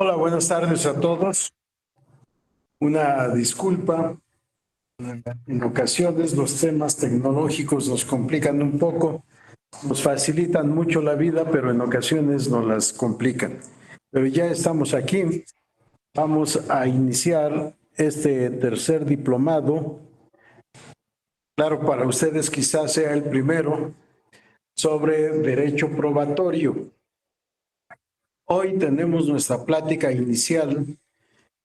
Hola, buenas tardes a todos. Una disculpa. En ocasiones los temas tecnológicos nos complican un poco, nos facilitan mucho la vida, pero en ocasiones nos las complican. Pero ya estamos aquí. Vamos a iniciar este tercer diplomado. Claro, para ustedes quizás sea el primero sobre derecho probatorio. Hoy tenemos nuestra plática inicial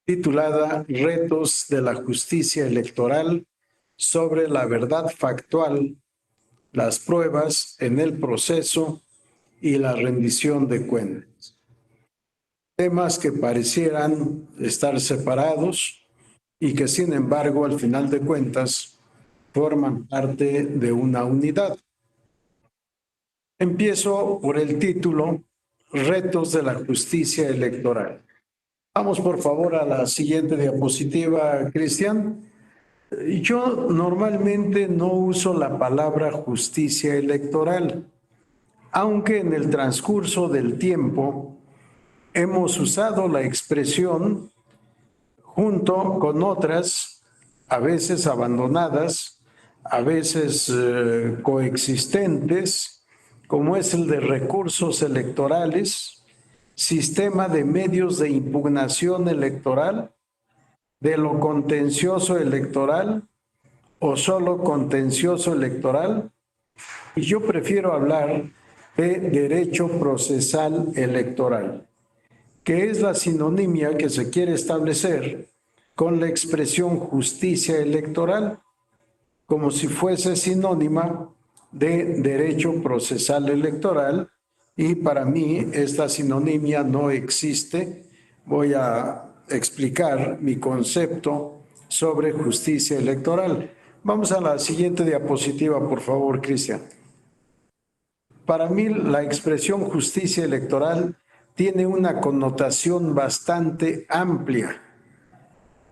titulada Retos de la Justicia Electoral sobre la verdad factual, las pruebas en el proceso y la rendición de cuentas. Temas que parecieran estar separados y que sin embargo al final de cuentas forman parte de una unidad. Empiezo por el título Retos de la Justicia Electoral. Vamos por favor a la siguiente diapositiva, Cristian. Yo normalmente no uso la palabra justicia electoral, aunque en el transcurso del tiempo hemos usado la expresión junto con otras, a veces abandonadas, a veces coexistentes, como es el de recursos electorales, sistema de medios de impugnación electoral, de lo contencioso electoral o solo contencioso electoral, y yo prefiero hablar de derecho procesal electoral, que es la sinonimia que se quiere establecer con la expresión justicia electoral, como si fuese sinónima de derecho procesal electoral, y para mí esta sinonimia no existe. Voy a explicar mi concepto sobre justicia electoral. Vamos a la siguiente diapositiva, por favor, Cristian. Para mí, la expresión justicia electoral tiene una connotación bastante amplia.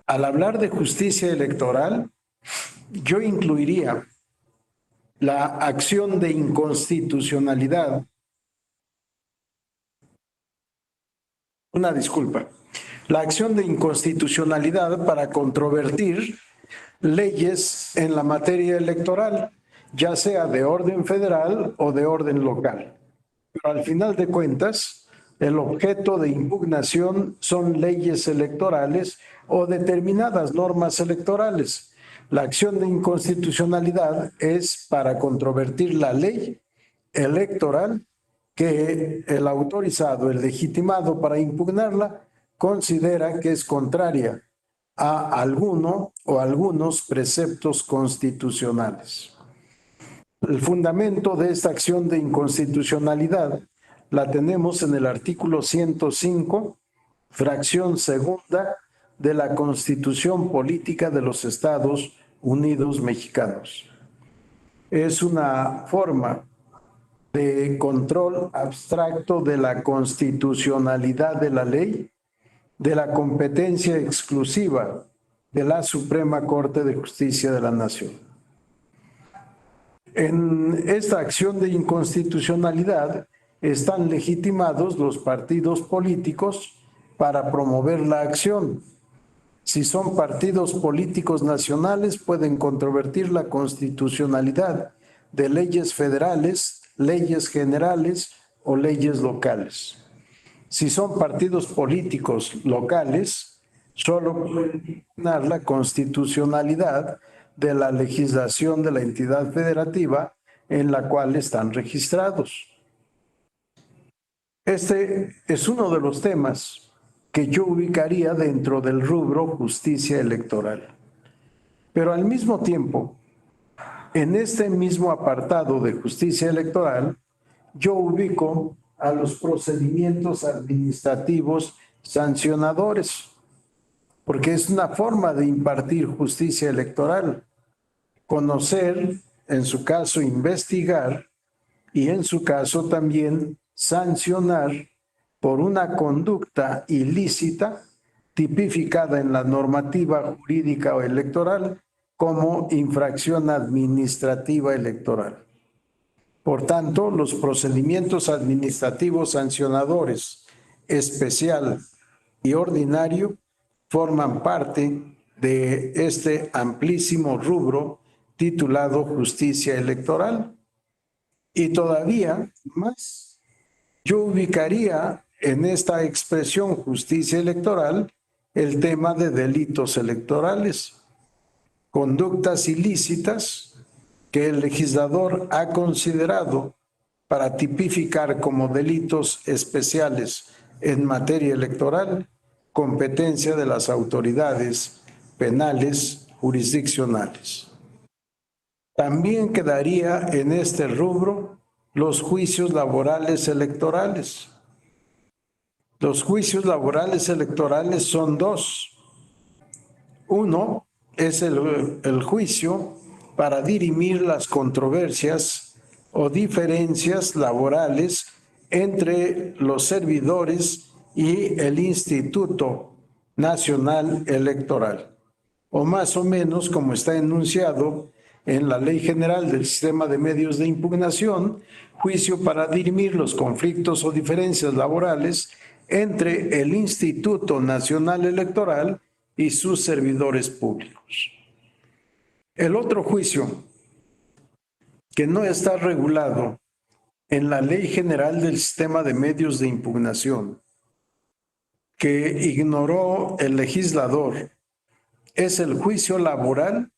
Al hablar de justicia electoral, yo incluiría la acción de inconstitucionalidad. Una disculpa. La acción de inconstitucionalidad para controvertir leyes en la materia electoral, ya sea de orden federal o de orden local. Pero al final de cuentas, el objeto de impugnación son leyes electorales o determinadas normas electorales. La acción de inconstitucionalidad es para controvertir la ley electoral que el autorizado, el legitimado para impugnarla, considera que es contraria a alguno o algunos preceptos constitucionales. El fundamento de esta acción de inconstitucionalidad la tenemos en el artículo 105, fracción segunda de la Constitución Política de los Estados Unidos Mexicanos. Es una forma de control abstracto de la constitucionalidad de la ley, de la competencia exclusiva de la Suprema Corte de Justicia de la Nación. En esta acción de inconstitucionalidad están legitimados los partidos políticos para promover la acción. Si son partidos políticos nacionales, pueden controvertir la constitucionalidad de leyes federales, leyes generales o leyes locales. Si son partidos políticos locales, solo pueden impugnar la constitucionalidad de la legislación de la entidad federativa en la cual están registrados. Este es uno de los temas que yo ubicaría dentro del rubro justicia electoral. Pero al mismo tiempo, en este mismo apartado de justicia electoral, yo ubico a los procedimientos administrativos sancionadores, porque es una forma de impartir justicia electoral. Conocer, en su caso investigar, y en su caso también sancionar por una conducta ilícita tipificada en la normativa jurídica o electoral como infracción administrativa electoral. Por tanto, los procedimientos administrativos sancionadores especial y ordinario forman parte de este amplísimo rubro titulado justicia electoral. Y todavía más, yo ubicaría en esta expresión justicia electoral el tema de delitos electorales, conductas ilícitas que el legislador ha considerado para tipificar como delitos especiales en materia electoral, competencia de las autoridades penales jurisdiccionales. También quedaría en este rubro los juicios laborales electorales. Los juicios laborales electorales son dos. Uno es el juicio para dirimir las controversias o diferencias laborales entre los servidores y el Instituto Nacional Electoral, o más o menos como está enunciado en la Ley General del Sistema de Medios de Impugnación, juicio para dirimir los conflictos o diferencias laborales entre el Instituto Nacional Electoral y sus servidores públicos. El otro juicio que no está regulado en la Ley General del Sistema de Medios de Impugnación, que ignoró el legislador, es el juicio laboral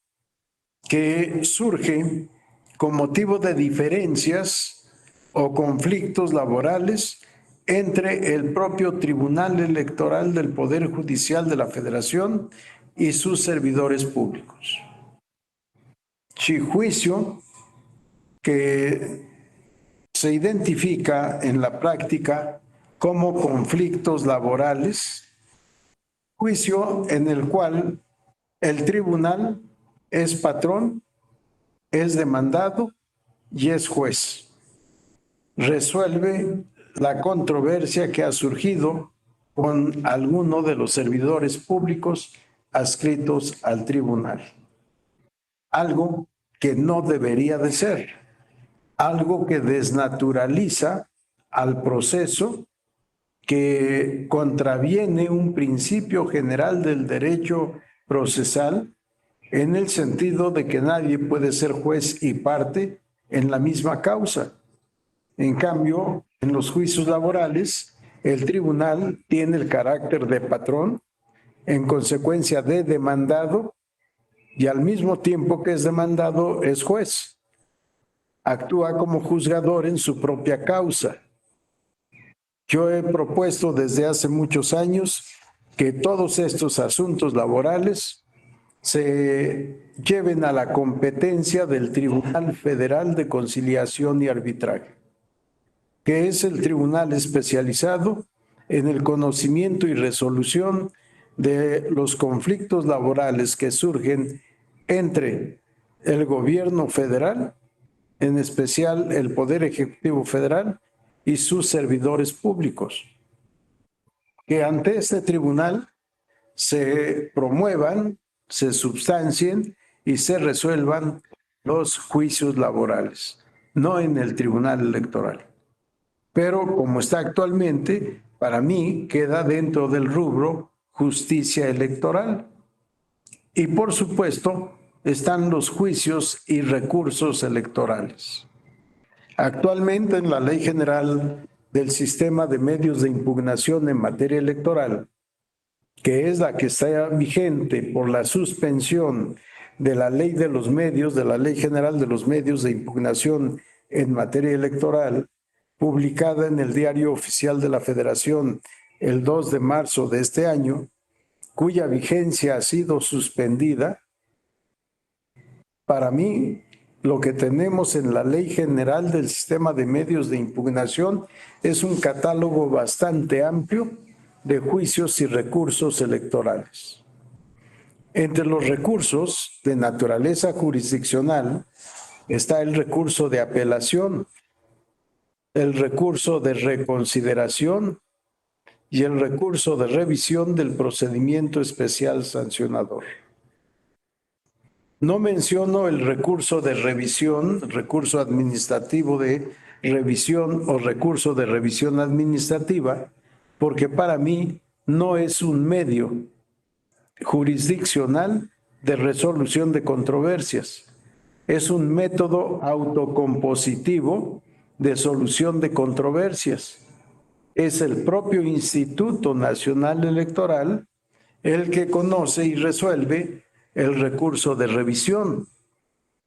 que surge con motivo de diferencias o conflictos laborales entre el propio Tribunal Electoral del Poder Judicial de la Federación y sus servidores públicos. Sí, juicio que se identifica en la práctica como conflictos laborales, juicio en el cual el tribunal es patrón, es demandado y es juez. Resuelve la controversia que ha surgido con alguno de los servidores públicos adscritos al tribunal. Algo que no debería de ser, algo que desnaturaliza al proceso, que contraviene un principio general del derecho procesal en el sentido de que nadie puede ser juez y parte en la misma causa. En cambio, en los juicios laborales, el tribunal tiene el carácter de patrón, en consecuencia de demandado, y al mismo tiempo que es demandado es juez. Actúa como juzgador en su propia causa. Yo he propuesto desde hace muchos años que todos estos asuntos laborales se lleven a la competencia del Tribunal Federal de Conciliación y Arbitraje, que es el tribunal especializado en el conocimiento y resolución de los conflictos laborales que surgen entre el gobierno federal, en especial el Poder Ejecutivo Federal, y sus servidores públicos. Que ante este tribunal se promuevan, se substancien y se resuelvan los juicios laborales, no en el Tribunal Electoral. Pero como está actualmente, para mí queda dentro del rubro justicia electoral. Y por supuesto están los juicios y recursos electorales. Actualmente en la Ley General del Sistema de Medios de Impugnación en materia electoral, que es la que está vigente por la suspensión de la Ley de los Medios, de la Ley General de los Medios de Impugnación en materia electoral, publicada en el Diario Oficial de la Federación el 2 de marzo de este año, cuya vigencia ha sido suspendida. Para mí, lo que tenemos en la Ley General del Sistema de Medios de Impugnación es un catálogo bastante amplio de juicios y recursos electorales. Entre los recursos de naturaleza jurisdiccional está el recurso de apelación, el recurso de reconsideración y el recurso de revisión del procedimiento especial sancionador. No menciono el recurso de revisión, recurso administrativo de revisión o recurso de revisión administrativa, porque para mí no es un medio jurisdiccional de resolución de controversias. Es un método autocompositivo de solución de controversias. Es el propio Instituto Nacional Electoral el que conoce y resuelve el recurso de revisión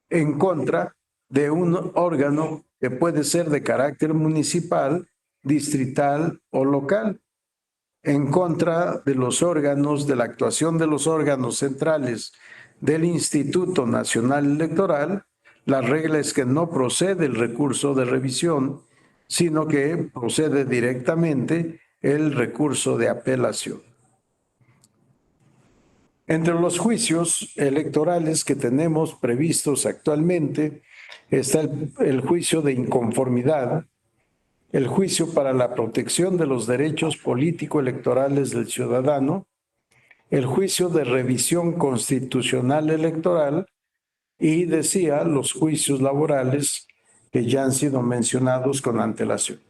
en contra de un órgano que puede ser de carácter municipal, distrital o local, en contra de los órganos, de la actuación de los órganos centrales del Instituto Nacional Electoral. La regla es que no procede el recurso de revisión, sino que procede directamente el recurso de apelación. Entre los juicios electorales que tenemos previstos actualmente está el juicio de inconformidad, el juicio para la protección de los derechos político-electorales del ciudadano, el juicio de revisión constitucional electoral y, decía, los juicios laborales que ya han sido mencionados con antelación.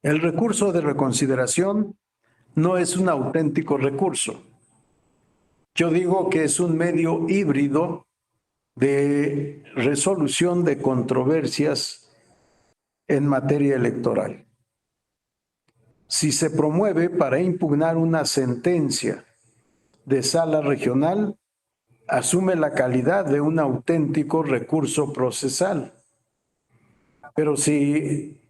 El recurso de reconsideración no es un auténtico recurso. Yo digo que es un medio híbrido de resolución de controversias en materia electoral. Si se promueve para impugnar una sentencia de sala regional, asume la calidad de un auténtico recurso procesal. Pero si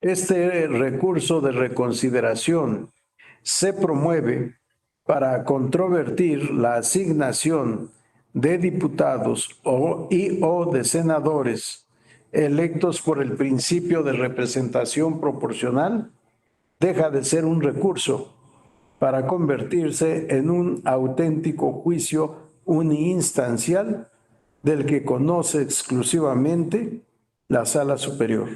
este recurso de reconsideración se promueve para controvertir la asignación de diputados o de senadores electos por el principio de representación proporcional, deja de ser un recurso para convertirse en un auténtico juicio uniinstancial del que conoce exclusivamente la Sala Superior.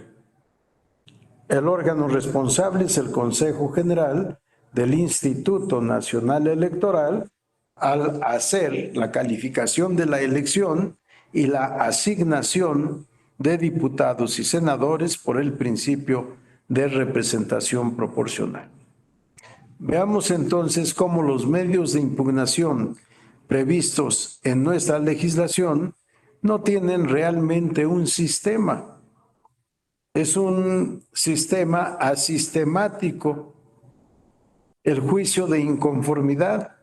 El órgano responsable es el Consejo General del Instituto Nacional Electoral al hacer la calificación de la elección y la asignación de diputados y senadores por el principio de representación proporcional. Veamos entonces cómo los medios de impugnación previstos en nuestra legislación no tienen realmente un sistema. Es un sistema asistemático. El juicio de inconformidad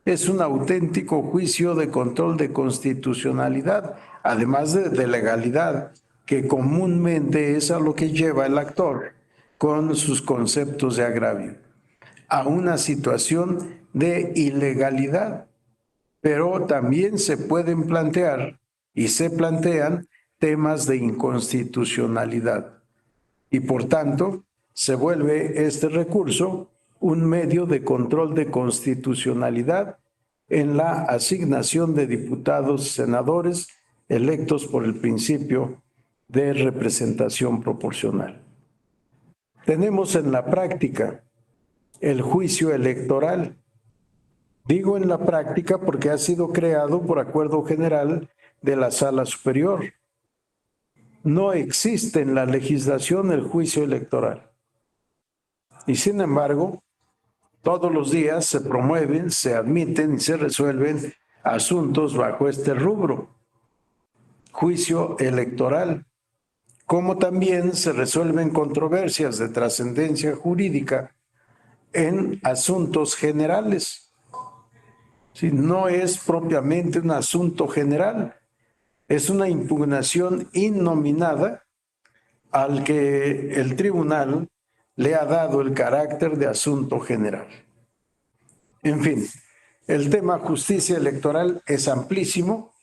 es un auténtico juicio de control de constitucionalidad, además de legalidad, que comúnmente es a lo que lleva el actor con sus conceptos de agravio, a una situación de ilegalidad. Pero también se pueden plantear y se plantean temas de inconstitucionalidad. Y por tanto, se vuelve este recurso un medio de control de constitucionalidad en la asignación de diputados y senadores electos por el principio de representación proporcional. Tenemos en la práctica el juicio electoral. Digo en la práctica porque ha sido creado por acuerdo general de la Sala Superior. No existe en la legislación el juicio electoral. Y sin embargo, todos los días se promueven, se admiten y se resuelven asuntos bajo este rubro, juicio electoral, como también se resuelven controversias de trascendencia jurídica en asuntos generales. Si no es propiamente un asunto general, es una impugnación innominada al que el tribunal le ha dado el carácter de asunto general. En fin, el tema justicia electoral es amplísimo,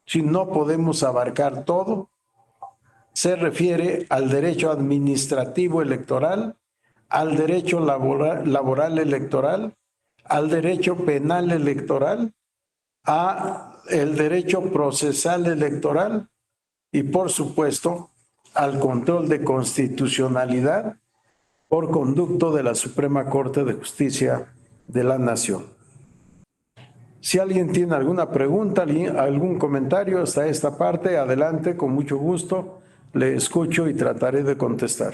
si no podemos abarcar todo. Se refiere al derecho administrativo electoral, al derecho laboral electoral, al derecho penal electoral, al derecho procesal electoral y, por supuesto, al control de constitucionalidad por conducto de la Suprema Corte de Justicia de la Nación. Si alguien tiene alguna pregunta, algún comentario hasta esta parte, adelante, con mucho gusto, le escucho y trataré de contestar.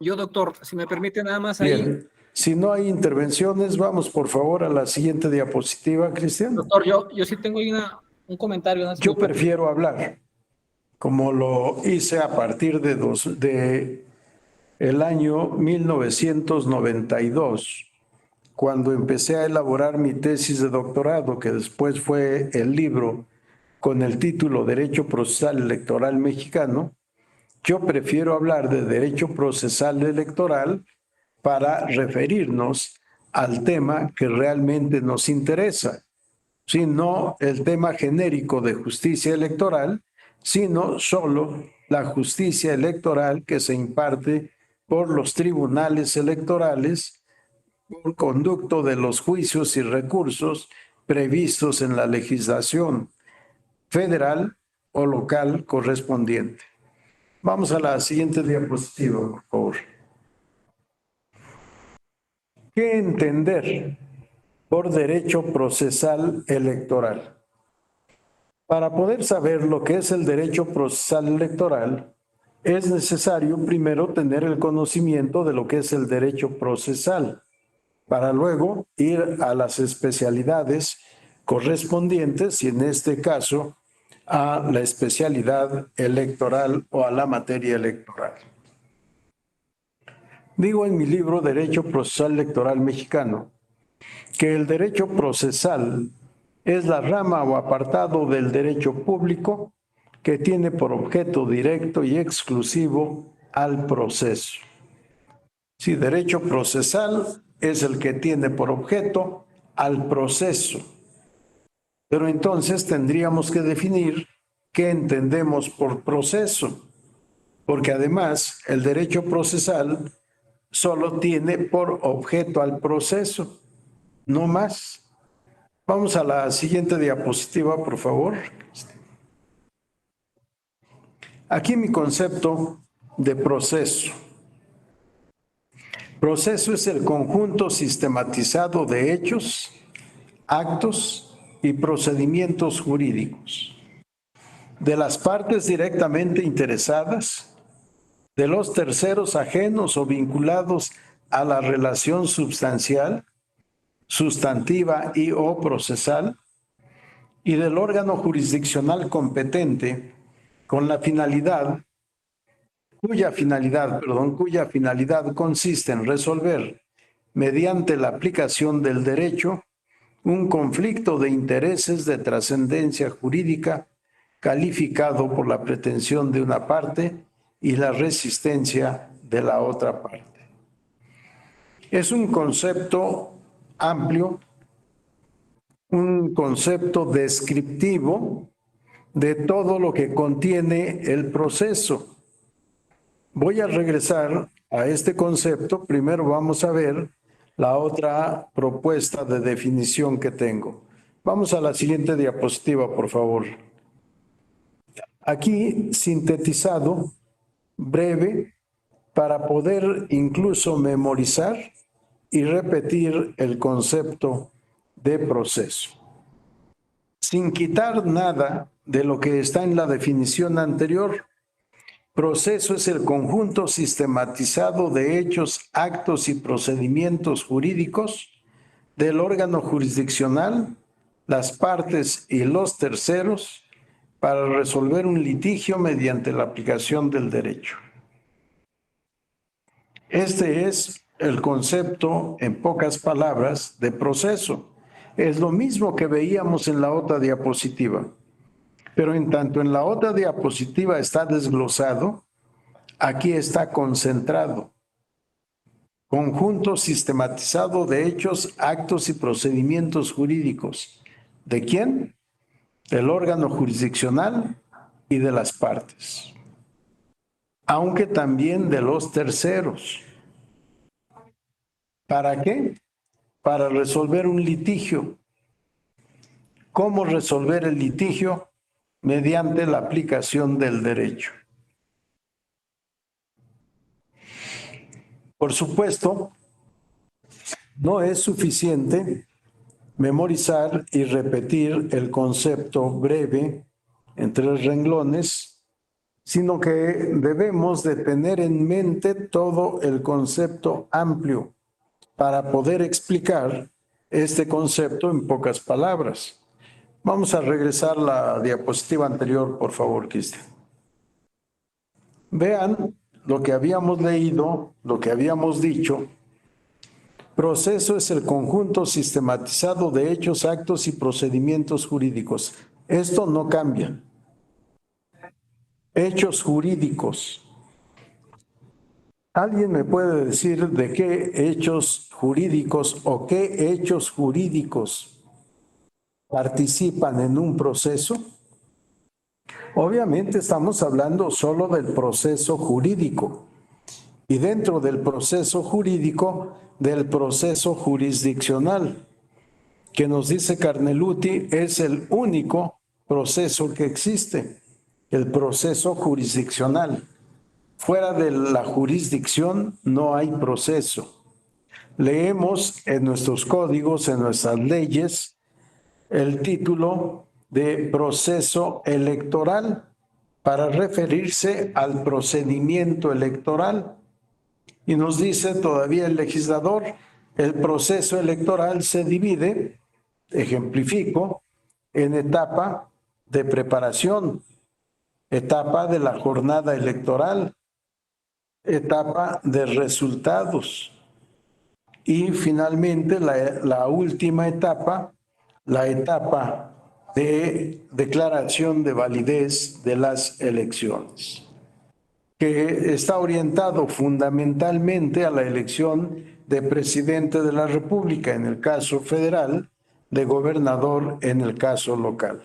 Yo, doctor, si me permite nada más ahí. Bien, si no hay intervenciones, vamos por favor a la siguiente diapositiva, Cristian. Doctor, yo sí tengo ahí un comentario. ¿No? Yo prefiero hablar, como lo hice a partir de el año 1992, cuando empecé a elaborar mi tesis de doctorado, que después fue el libro con el título Derecho Procesal Electoral Mexicano. Yo prefiero hablar de derecho procesal electoral para referirnos al tema que realmente nos interesa, sino el tema genérico de justicia electoral, sino solo la justicia electoral que se imparte por los tribunales electorales por conducto de los juicios y recursos previstos en la legislación federal o local correspondiente. Vamos a la siguiente diapositiva, por favor. ¿Qué entender por derecho procesal electoral? Para poder saber lo que es el derecho procesal electoral, es necesario primero tener el conocimiento de lo que es el derecho procesal, para luego ir a las especialidades correspondientes y en este caso a la especialidad electoral o a la materia electoral. Digo en mi libro Derecho Procesal Electoral Mexicano que el derecho procesal es la rama o apartado del derecho público que tiene por objeto directo y exclusivo al proceso. Si derecho procesal es el que tiene por objeto al proceso. Pero entonces tendríamos que definir qué entendemos por proceso, porque además el derecho procesal solo tiene por objeto al proceso, no más. Vamos a la siguiente diapositiva, por favor. Aquí mi concepto de proceso. Proceso es el conjunto sistematizado de hechos, actos y procedimientos jurídicos de las partes directamente interesadas, de los terceros ajenos o vinculados a la relación substancial, sustantiva y o procesal, y del órgano jurisdiccional competente con la finalidad, cuya finalidad consiste en resolver, mediante la aplicación del derecho, un conflicto de intereses de trascendencia jurídica calificado por la pretensión de una parte y la resistencia de la otra parte. Es un concepto amplio, un concepto descriptivo de todo lo que contiene el proceso. Voy a regresar a este concepto. Primero vamos a ver la otra propuesta de definición que tengo. Vamos a la siguiente diapositiva, por favor. Aquí sintetizado, breve, para poder incluso memorizar y repetir el concepto de proceso. Sin quitar nada de lo que está en la definición anterior, proceso es el conjunto sistematizado de hechos, actos y procedimientos jurídicos del órgano jurisdiccional, las partes y los terceros para resolver un litigio mediante la aplicación del derecho. Este es el concepto, en pocas palabras, de proceso. Es lo mismo que veíamos en la otra diapositiva. Pero en tanto en la otra diapositiva está desglosado, aquí está concentrado. Conjunto sistematizado de hechos, actos y procedimientos jurídicos. ¿De quién? Del órgano jurisdiccional y de las partes. Aunque también de los terceros. ¿Para qué? Para resolver un litigio. ¿Cómo resolver el litigio? Mediante la aplicación del derecho. Por supuesto, no es suficiente memorizar y repetir el concepto breve en 3 renglones, sino que debemos de tener en mente todo el concepto amplio para poder explicar este concepto en pocas palabras. Vamos a regresar a la diapositiva anterior, por favor, Cristian. Vean lo que habíamos leído, lo que habíamos dicho. Proceso es el conjunto sistematizado de hechos, actos y procedimientos jurídicos. Esto no cambia. Hechos jurídicos. ¿Alguien me puede decir de qué hechos jurídicos o qué hechos jurídicos participan en un proceso? Obviamente estamos hablando solo del proceso jurídico y dentro del proceso jurídico, del proceso jurisdiccional, que nos dice Carneluti es el único proceso que existe, el proceso jurisdiccional. Fuera de la jurisdicción no hay proceso. Leemos en nuestros códigos, en nuestras leyes, el título de proceso electoral para referirse al procedimiento electoral. Y nos dice todavía el legislador, el proceso electoral se divide, ejemplifico, en etapa de preparación, etapa de la jornada electoral, etapa de resultados y finalmente la última etapa, la etapa de declaración de validez de las elecciones, que está orientado fundamentalmente a la elección de presidente de la República en el caso federal, de gobernador en el caso local.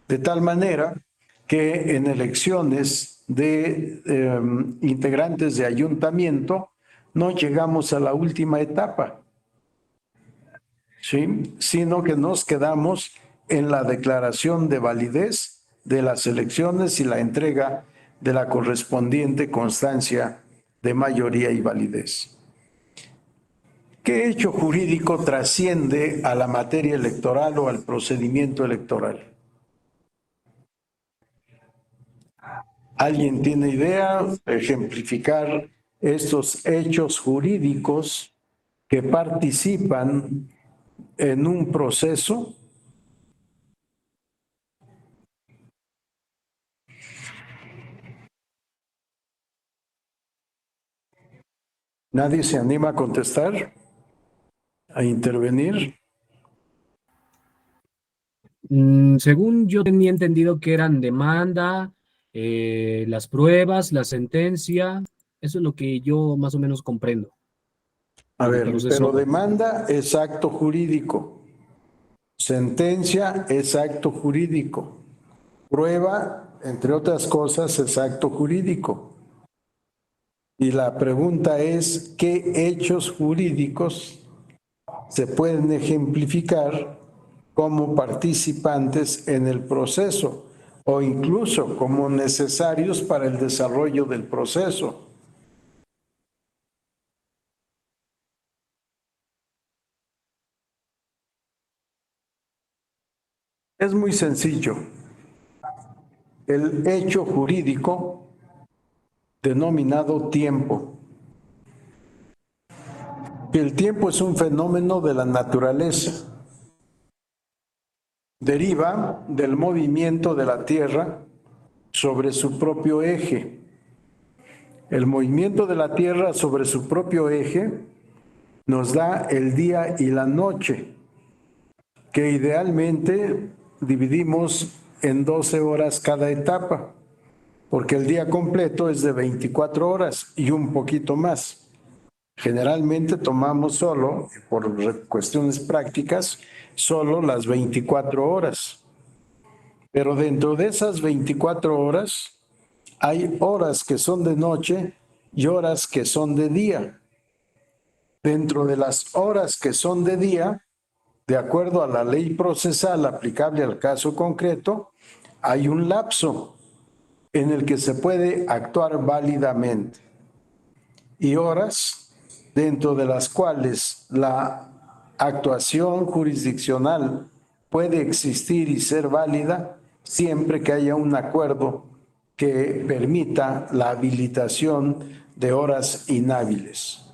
De tal manera que en elecciones de integrantes de ayuntamiento no llegamos a la última etapa, ¿sí? Sino que nos quedamos en la declaración de validez de las elecciones y la entrega de la correspondiente constancia de mayoría y validez. ¿Qué hecho jurídico trasciende a la materia electoral o al procedimiento electoral? ¿Alguien tiene idea de ejemplificar estos hechos jurídicos que participan en un proceso? ¿Nadie se anima a contestar, a intervenir? Según yo tenía entendido que eran demanda, las pruebas, la sentencia, eso es lo que yo más o menos comprendo. A El ver, proceso. pero demanda es acto jurídico, sentencia es acto jurídico, prueba, entre otras cosas, es acto jurídico. Y la pregunta es, ¿qué hechos jurídicos se pueden ejemplificar como participantes en el proceso o incluso como necesarios para el desarrollo del proceso? Es muy sencillo. El hecho jurídico denominado tiempo. El tiempo es un fenómeno de la naturaleza. Deriva del movimiento de la Tierra sobre su propio eje. El movimiento de la Tierra sobre su propio eje nos da el día y la noche, que idealmente dividimos en 12 horas cada etapa, porque el día completo es de 24 horas y un poquito más. Generalmente tomamos solo, por cuestiones prácticas, solo las 24 horas. Pero dentro de esas 24 horas hay horas que son de noche y horas que son de día. Dentro de las horas que son de día, de acuerdo a la ley procesal aplicable al caso concreto, hay un lapso en el que se puede actuar válidamente y horas dentro de las cuales la actuación jurisdiccional puede existir y ser válida siempre que haya un acuerdo que permita la habilitación de horas inhábiles.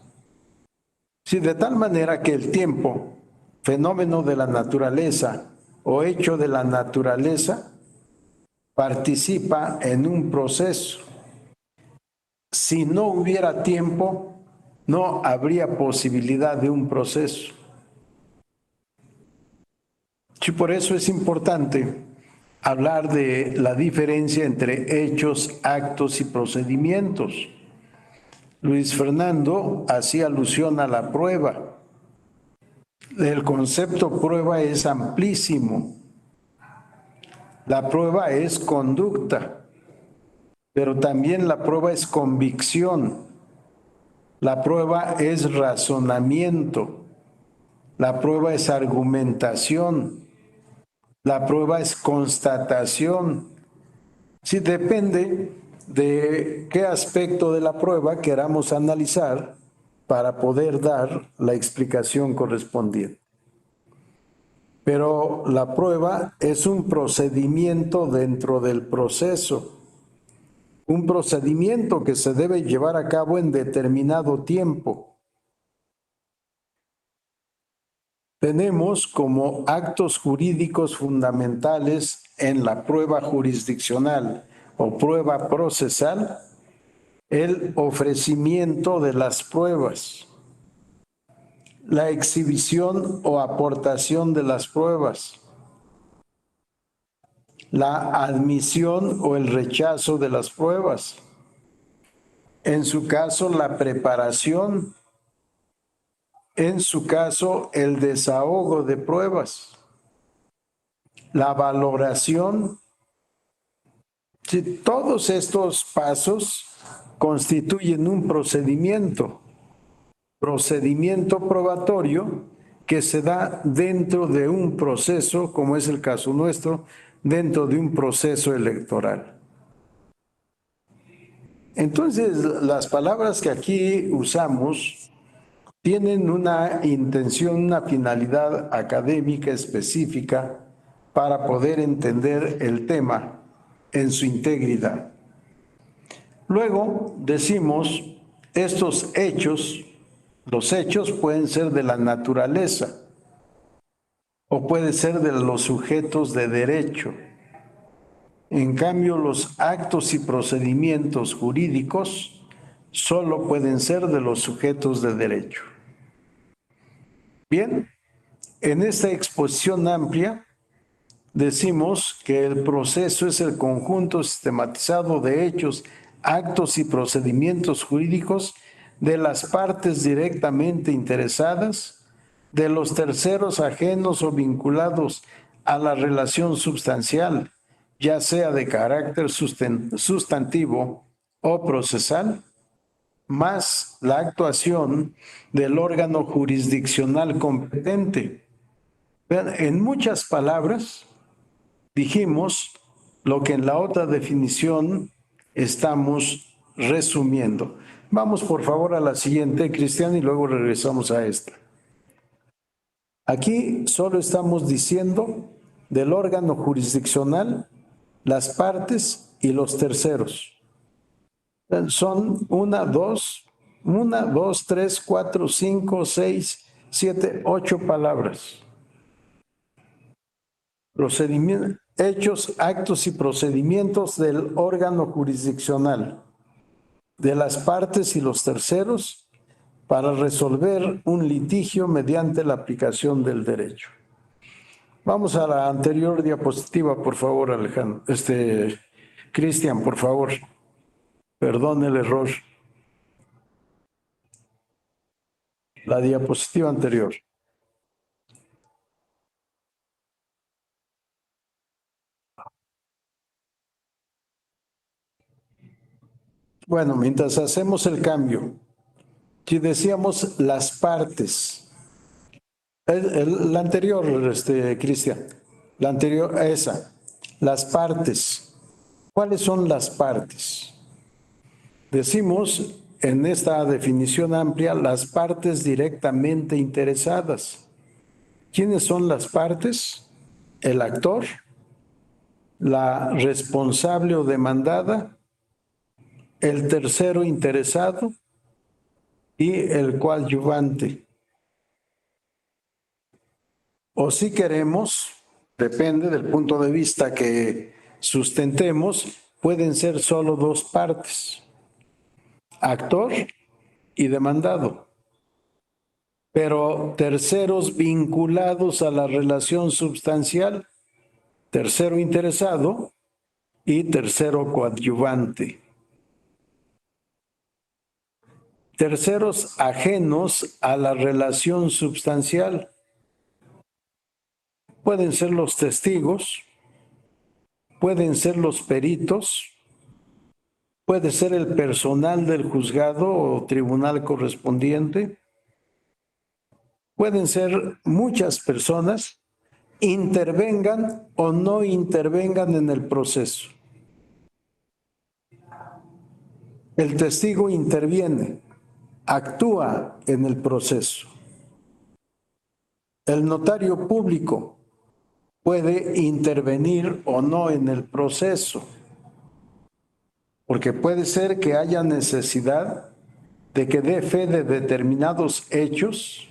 Sí, de tal manera que el tiempo, fenómeno de la naturaleza o hecho de la naturaleza, participa en un proceso. Si no hubiera tiempo, no habría posibilidad de un proceso. Sí, por eso es importante hablar de la diferencia entre hechos, actos y procedimientos. Luis Fernando hacía alusión a la prueba. El concepto prueba es amplísimo. La prueba es conducta, pero también la prueba es convicción. La prueba es razonamiento. La prueba es argumentación. La prueba es constatación. Sí, depende de qué aspecto de la prueba queramos analizar para poder dar la explicación correspondiente. Pero la prueba es un procedimiento dentro del proceso, un procedimiento que se debe llevar a cabo en determinado tiempo. Tenemos como actos jurídicos fundamentales en la prueba jurisdiccional o prueba procesal el ofrecimiento de las pruebas, la exhibición o aportación de las pruebas, la admisión o el rechazo de las pruebas, en su caso la preparación, en su caso el desahogo de pruebas, la valoración. Si todos estos pasos constituyen un procedimiento probatorio que se da dentro de un proceso, como es el caso nuestro, dentro de un proceso electoral. Entonces, las palabras que aquí usamos tienen una intención, una finalidad académica específica para poder entender el tema en su integridad. Luego decimos, estos hechos, los hechos pueden ser de la naturaleza o puede ser de los sujetos de derecho. En cambio, los actos y procedimientos jurídicos solo pueden ser de los sujetos de derecho. Bien, en esta exposición amplia decimos que el proceso es el conjunto sistematizado de hechos, actos y procedimientos jurídicos de las partes directamente interesadas, de los terceros ajenos o vinculados a la relación substancial, ya sea de carácter sustantivo o procesal, más la actuación del órgano jurisdiccional competente. En muchas palabras, dijimos lo que en la otra definición estamos resumiendo. Vamos por favor a la siguiente, Cristian, y luego regresamos a esta. Aquí solo estamos diciendo del órgano jurisdiccional, las partes y los terceros. Son 1, 2, 3, 4, 5, 6, 7, 8 palabras. Procedimientos, hechos, actos y procedimientos del órgano jurisdiccional, de las partes y los terceros para resolver un litigio mediante la aplicación del derecho. Vamos a la anterior diapositiva, por favor, Alejandro. Cristian, por favor. Perdón el error. La diapositiva anterior. Bueno, mientras hacemos el cambio, si decíamos las partes, la anterior, Cristian, la anterior, esa, las partes. ¿Cuáles son las partes? Decimos en esta definición amplia las partes directamente interesadas. ¿Quiénes son las partes? El actor, la responsable o demandada el tercero interesado y el coadyuvante. O si queremos, depende del punto de vista que sustentemos, pueden ser solo dos partes, actor y demandado, pero terceros vinculados a la relación substancial, tercero interesado y tercero coadyuvante. Terceros ajenos a la relación substancial. Pueden ser los testigos, pueden ser los peritos, puede ser el personal del juzgado o tribunal correspondiente, pueden ser muchas personas, intervengan o no intervengan en el proceso. El testigo interviene, actúa en el proceso. El notario público puede intervenir o no en el proceso, porque puede ser que haya necesidad de que dé fe de determinados hechos,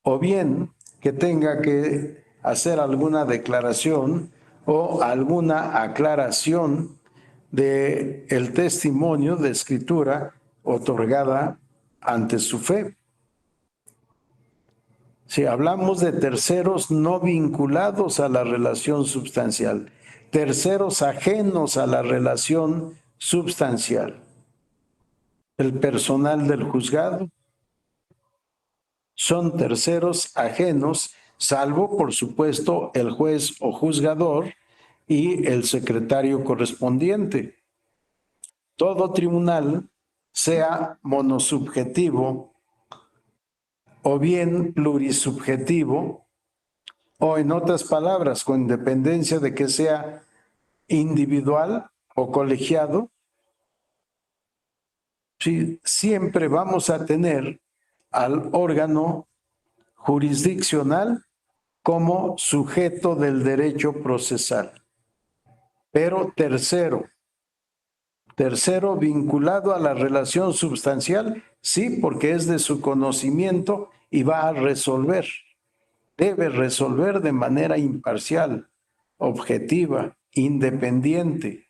o bien que tenga que hacer alguna declaración o alguna aclaración del testimonio de escritura otorgada ante su fe. Si hablamos de terceros no vinculados a la relación substancial, terceros ajenos a la relación substancial, el personal del juzgado son terceros ajenos, salvo, por supuesto, el juez o juzgador y el secretario correspondiente. Todo tribunal, sea monosubjetivo o bien plurisubjetivo, o en otras palabras, con independencia de que sea individual o colegiado, sí, siempre vamos a tener al órgano jurisdiccional como sujeto del derecho procesal. Pero tercero vinculado a la relación substancial, sí, porque es de su conocimiento y va a resolver. Debe resolver de manera imparcial, objetiva, independiente.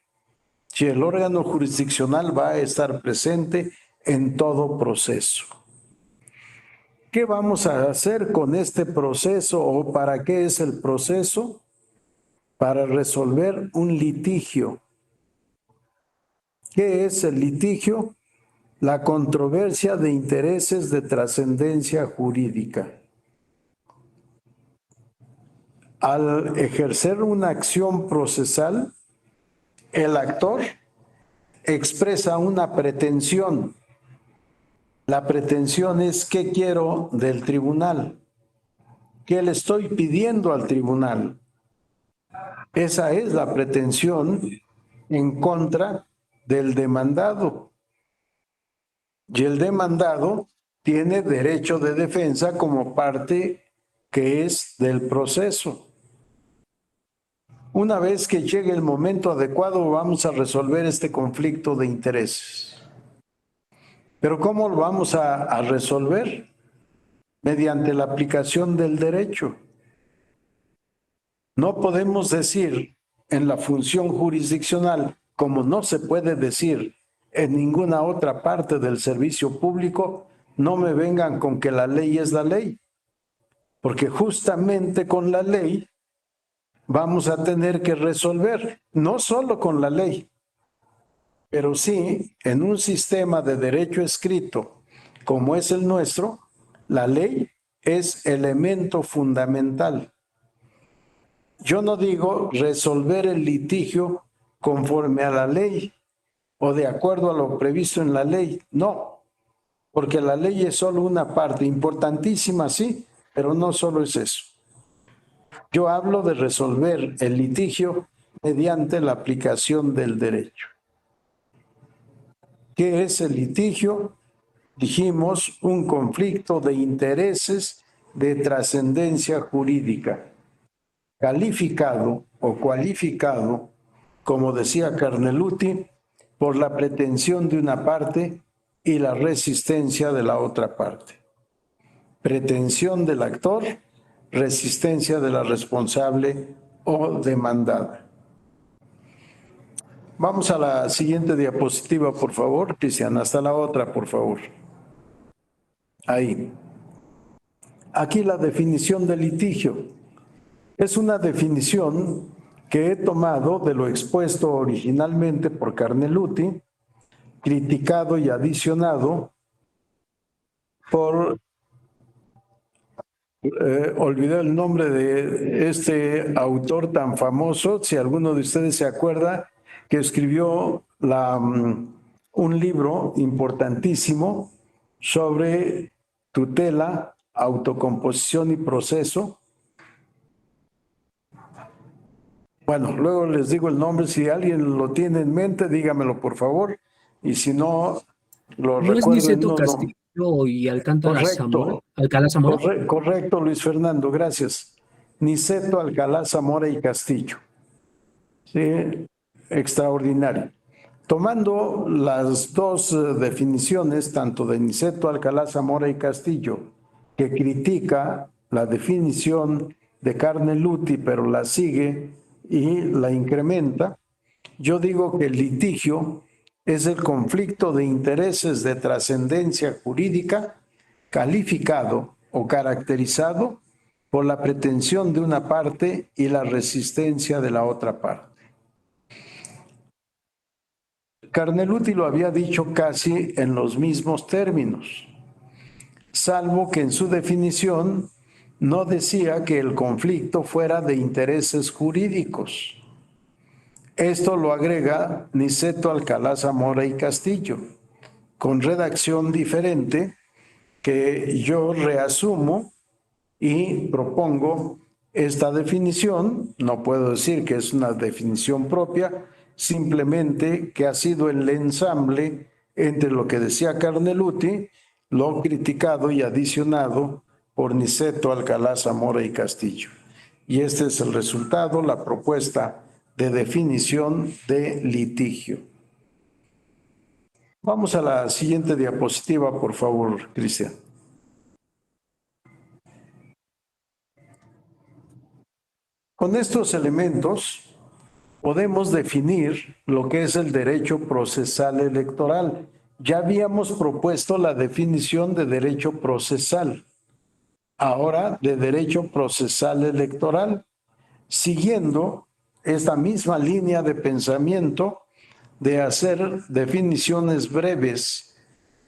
Si el órgano jurisdiccional va a estar presente en todo proceso. ¿Qué vamos a hacer con este proceso o para qué es el proceso? Para resolver un litigio. ¿Qué es el litigio? La controversia de intereses de trascendencia jurídica. Al ejercer una acción procesal, el actor expresa una pretensión. La pretensión es ¿qué quiero del tribunal? ¿Qué le estoy pidiendo al tribunal? Esa es la pretensión en contra del demandado. Y el demandado tiene derecho de defensa como parte que es del proceso. Una vez que llegue el momento adecuado, vamos a resolver este conflicto de intereses. Pero ¿cómo lo vamos a resolver? Mediante la aplicación del derecho. No podemos decir en la función jurisdiccional, como no se puede decir en ninguna otra parte del servicio público, no me vengan con que la ley es la ley, porque justamente con la ley vamos a tener que resolver, no solo con la ley, pero sí en un sistema de derecho escrito como es el nuestro, la ley es elemento fundamental. Yo no digo resolver el litigio conforme a la ley o de acuerdo a lo previsto en la ley, no, porque la ley es solo una parte importantísima, sí, pero no solo es eso. Yo hablo de resolver el litigio mediante la aplicación del derecho. ¿Qué es el litigio? Dijimos un conflicto de intereses de trascendencia jurídica, calificado o cualificado, como decía Carneluti, por la pretensión de una parte y la resistencia de la otra parte. Pretensión del actor, resistencia de la responsable o demandada. Vamos a la siguiente diapositiva, por favor, Cristian. Hasta la otra, por favor. Ahí. Aquí la definición de litigio. Es una definición que he tomado de lo expuesto originalmente por Carneluti, criticado y adicionado por, olvidé el nombre de este autor tan famoso, si alguno de ustedes se acuerda, que escribió un libro importantísimo sobre tutela, autocomposición y proceso. Bueno, luego les digo el nombre, si alguien lo tiene en mente, dígamelo por favor, y si no lo ¿No es recuerdo. Niceto Castillo y Alcántara Zamora? ¿Alcalá Zamora? Correcto, Luis Fernando, gracias. Niceto, Alcalá, Zamora y Castillo. Sí, extraordinario. Tomando las dos definiciones, tanto de Niceto, Alcalá, Zamora y Castillo, que critica la definición de Carneluti, pero la sigue y la incrementa, yo digo que el litigio es el conflicto de intereses de trascendencia jurídica calificado o caracterizado por la pretensión de una parte y la resistencia de la otra parte. Carneluti lo había dicho casi en los mismos términos, salvo que en su definición no decía que el conflicto fuera de intereses jurídicos. Esto lo agrega Niceto, Alcalá, Zamora y Castillo, con redacción diferente que yo reasumo y propongo esta definición. No puedo decir que es una definición propia, simplemente que ha sido el ensamble entre lo que decía Carneluti, lo criticado y adicionado por Niceto, Alcalá, Zamora y Castillo. Y este es el resultado, la propuesta de definición de litigio. Vamos a la siguiente diapositiva, por favor, Cristian. Con estos elementos podemos definir lo que es el derecho procesal electoral. Ya habíamos propuesto la definición de derecho procesal, ahora de derecho procesal electoral, siguiendo esta misma línea de pensamiento de hacer definiciones breves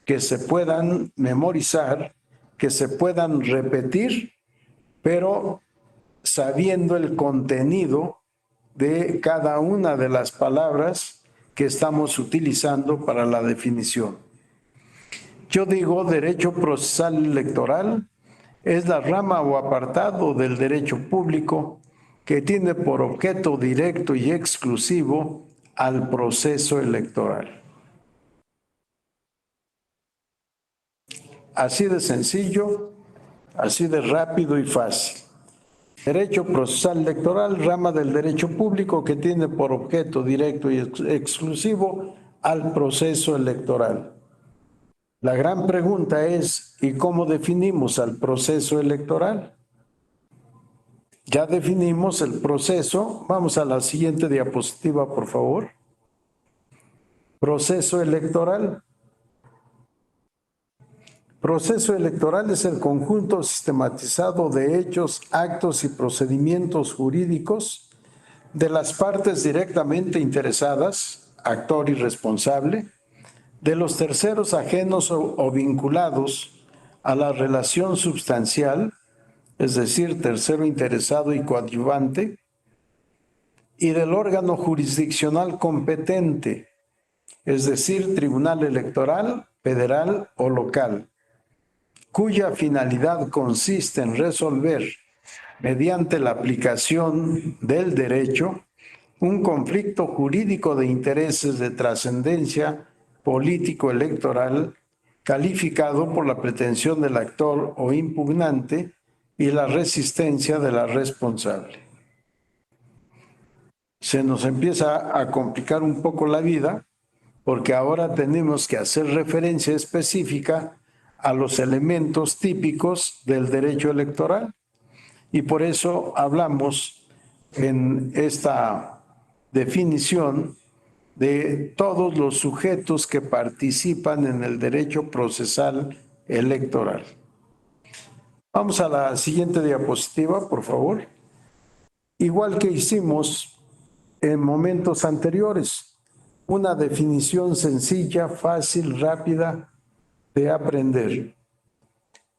que se puedan memorizar, que se puedan repetir, pero sabiendo el contenido de cada una de las palabras que estamos utilizando para la definición. Yo digo derecho procesal electoral es la rama o apartado del derecho público que tiene por objeto directo y exclusivo al proceso electoral. Así de sencillo, así de rápido y fácil. Derecho procesal electoral, rama del derecho público que tiene por objeto directo y exclusivo al proceso electoral. La gran pregunta es, ¿y cómo definimos al proceso electoral? Ya definimos el proceso. Vamos a la siguiente diapositiva, por favor. Proceso electoral. Proceso electoral es el conjunto sistematizado de hechos, actos y procedimientos jurídicos de las partes directamente interesadas, actor y responsable, de los terceros ajenos o vinculados a la relación substancial, es decir, tercero interesado y coadyuvante, y del órgano jurisdiccional competente, es decir, tribunal electoral, federal o local, cuya finalidad consiste en resolver, mediante la aplicación del derecho, un conflicto jurídico de intereses de trascendencia político-electoral calificado por la pretensión del actor o impugnante y la resistencia de la responsable. Se nos empieza a complicar un poco la vida porque ahora tenemos que hacer referencia específica a los elementos típicos del derecho electoral. Y por eso hablamos en esta definición de todos los sujetos que participan en el derecho procesal electoral. Vamos a la siguiente diapositiva, por favor. Igual que hicimos en momentos anteriores, una definición sencilla, fácil, rápida de aprender.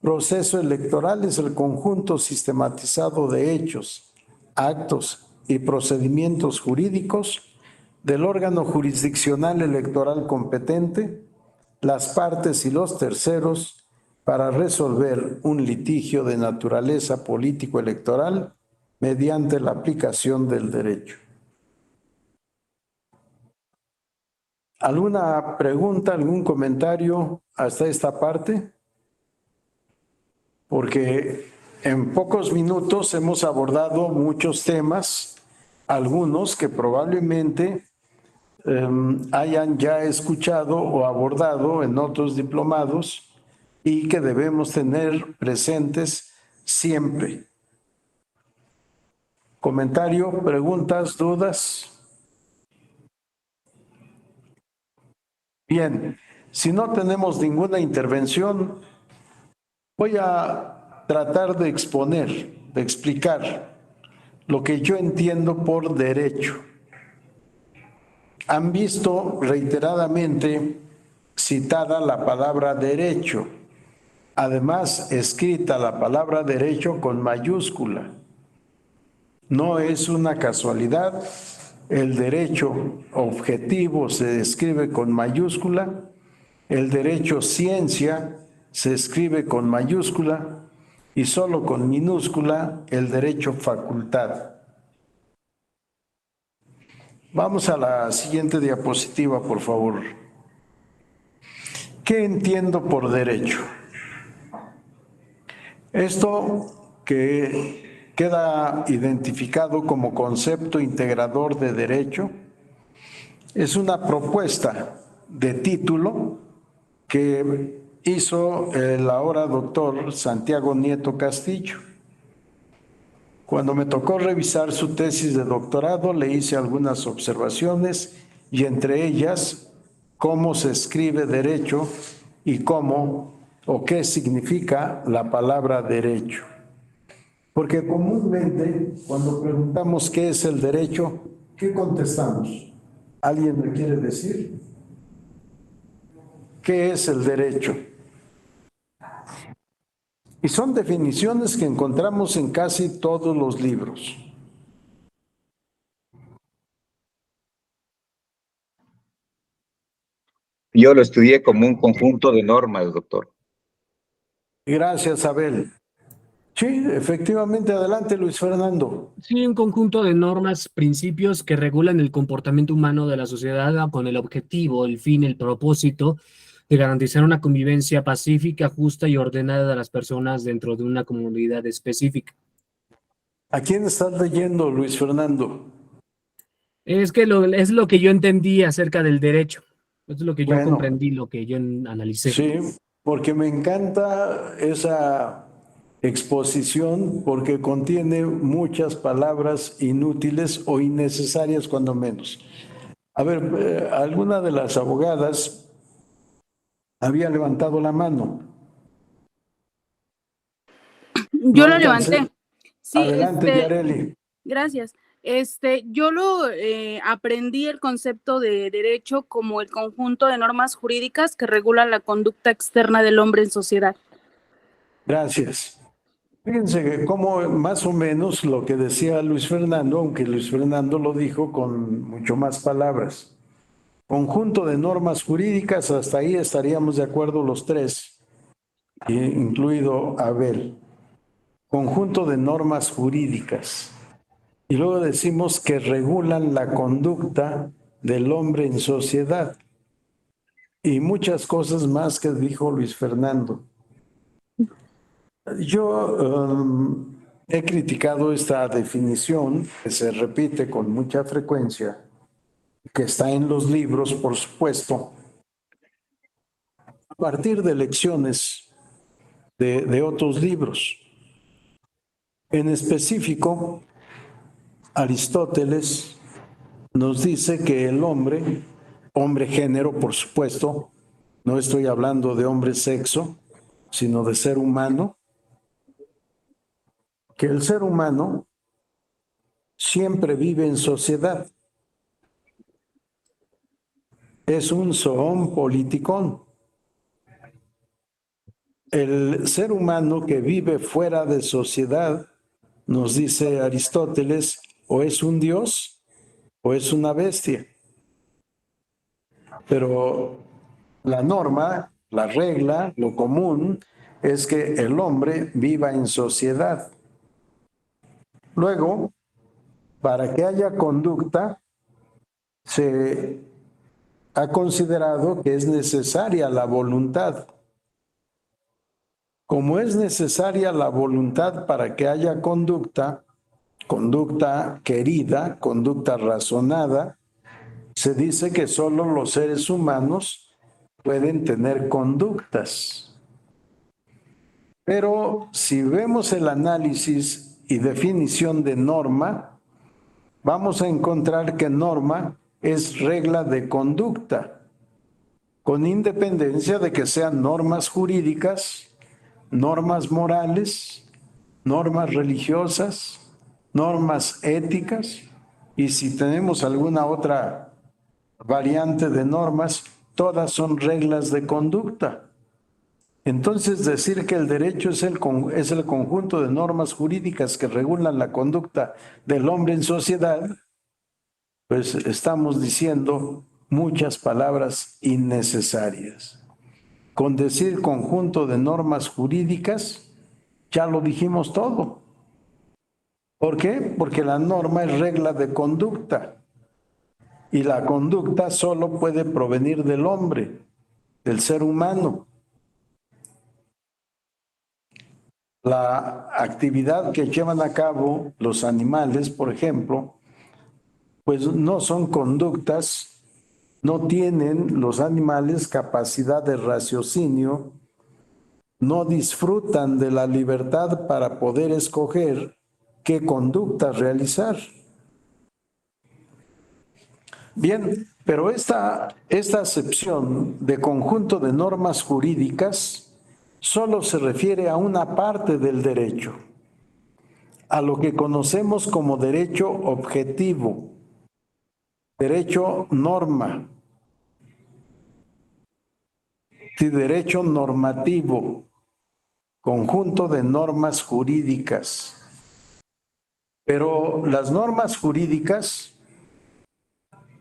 Proceso electoral es el conjunto sistematizado de hechos, actos y procedimientos jurídicos del órgano jurisdiccional electoral competente, las partes y los terceros para resolver un litigio de naturaleza político-electoral mediante la aplicación del derecho. ¿Alguna pregunta, algún comentario hasta esta parte? Porque en pocos minutos hemos abordado muchos temas, algunos que probablemente hayan ya escuchado o abordado en otros diplomados y que debemos tener presentes siempre. ¿Comentario, preguntas, dudas? Bien, si no tenemos ninguna intervención, voy a tratar de exponer, de explicar lo que yo entiendo por derecho. Han visto reiteradamente citada la palabra derecho, además escrita la palabra derecho con mayúscula. No es una casualidad, el derecho objetivo se escribe con mayúscula, el derecho ciencia se escribe con mayúscula y solo con minúscula el derecho facultad. Vamos a la siguiente diapositiva, por favor. ¿Qué entiendo por derecho? Esto que queda identificado como concepto integrador de derecho es una propuesta de título que hizo el ahora doctor Santiago Nieto Castillo. Cuando me tocó revisar su tesis de doctorado, le hice algunas observaciones y entre ellas, cómo se escribe derecho y cómo o qué significa la palabra derecho. Porque comúnmente, cuando preguntamos qué es el derecho, ¿qué contestamos? ¿Alguien me quiere decir? ¿Qué es el derecho? Y son definiciones que encontramos en casi todos los libros. Yo lo estudié como un conjunto de normas, doctor. Gracias, Abel. Sí, efectivamente. Adelante, Luis Fernando. Sí, un conjunto de normas, principios que regulan el comportamiento humano de la sociedad con el objetivo, el fin, el propósito de garantizar una convivencia pacífica, justa y ordenada de las personas dentro de una comunidad específica. ¿A quién estás leyendo, Luis Fernando? Es lo que yo entendí acerca del derecho. Es lo que yo Bueno, comprendí, lo que yo analicé. sí, porque me encanta esa exposición porque contiene muchas palabras inútiles o innecesarias cuando menos. A ver, alguna de las abogadas había levantado la mano. Yo No lo alcancé. levanté. Sí, Adelante, Yareli. gracias. Yo aprendí el concepto de derecho como el conjunto de normas jurídicas que regulan la conducta externa del hombre en sociedad. Gracias. Fíjense que como más o menos lo que decía Luis Fernando, aunque Luis Fernando lo dijo con mucho más palabras. Conjunto de normas jurídicas, hasta ahí estaríamos de acuerdo los tres, incluido Abel. Conjunto de normas jurídicas. Y luego decimos que regulan la conducta del hombre en sociedad. Y muchas cosas más que dijo Luis Fernando. Yo he criticado esta definición que se repite con mucha frecuencia que está en los libros, por supuesto, a partir de lecciones de otros libros. En específico, Aristóteles nos dice que el hombre, hombre género, por supuesto, no estoy hablando de hombre sexo, sino de ser humano, que el ser humano siempre vive en sociedad. Es un zoon politikon. El ser humano que vive fuera de sociedad, nos dice Aristóteles, o es un dios o es una bestia. Pero la norma, la regla, lo común es que el hombre viva en sociedad. Luego, para que haya conducta, se ha considerado que es necesaria la voluntad. Como es necesaria la voluntad para que haya conducta, conducta querida, conducta razonada, se dice que solo los seres humanos pueden tener conductas. Pero si vemos el análisis y definición de norma, vamos a encontrar que norma es regla de conducta, con independencia de que sean normas jurídicas, normas morales, normas religiosas, normas éticas, y si tenemos alguna otra variante de normas, todas son reglas de conducta. Entonces, decir que el derecho es el conjunto de normas jurídicas que regulan la conducta del hombre en sociedad, pues estamos diciendo muchas palabras innecesarias. Con decir conjunto de normas jurídicas, ya lo dijimos todo. ¿Por qué? Porque la norma es regla de conducta y la conducta solo puede provenir del hombre, del ser humano. La actividad que llevan a cabo los animales, por ejemplo, pues no son conductas, no tienen los animales capacidad de raciocinio, no disfrutan de la libertad para poder escoger qué conducta realizar. Bien, pero esta acepción de conjunto de normas jurídicas solo se refiere a una parte del derecho, a lo que conocemos como derecho objetivo, derecho norma y derecho normativo, conjunto de normas jurídicas. Pero las normas jurídicas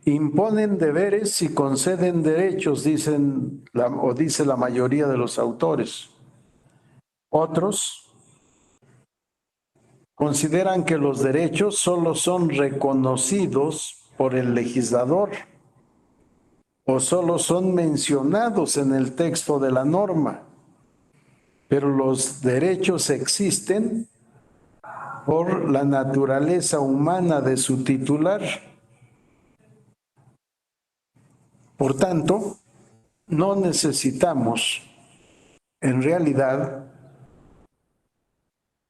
imponen deberes y conceden derechos, dice la mayoría de los autores. Otros consideran que los derechos solo son reconocidos por el legislador o solo son mencionados en el texto de la norma, pero los derechos existen por la naturaleza humana de su titular. Por tanto, no necesitamos, en realidad,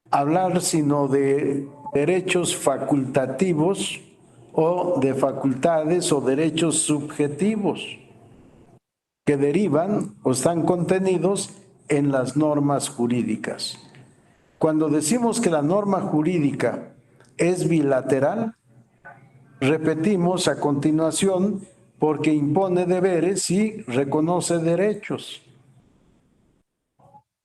hablar sino de derechos facultativos o de facultades o derechos subjetivos que derivan o están contenidos en las normas jurídicas. Cuando decimos que la norma jurídica es bilateral, repetimos a continuación porque impone deberes y reconoce derechos.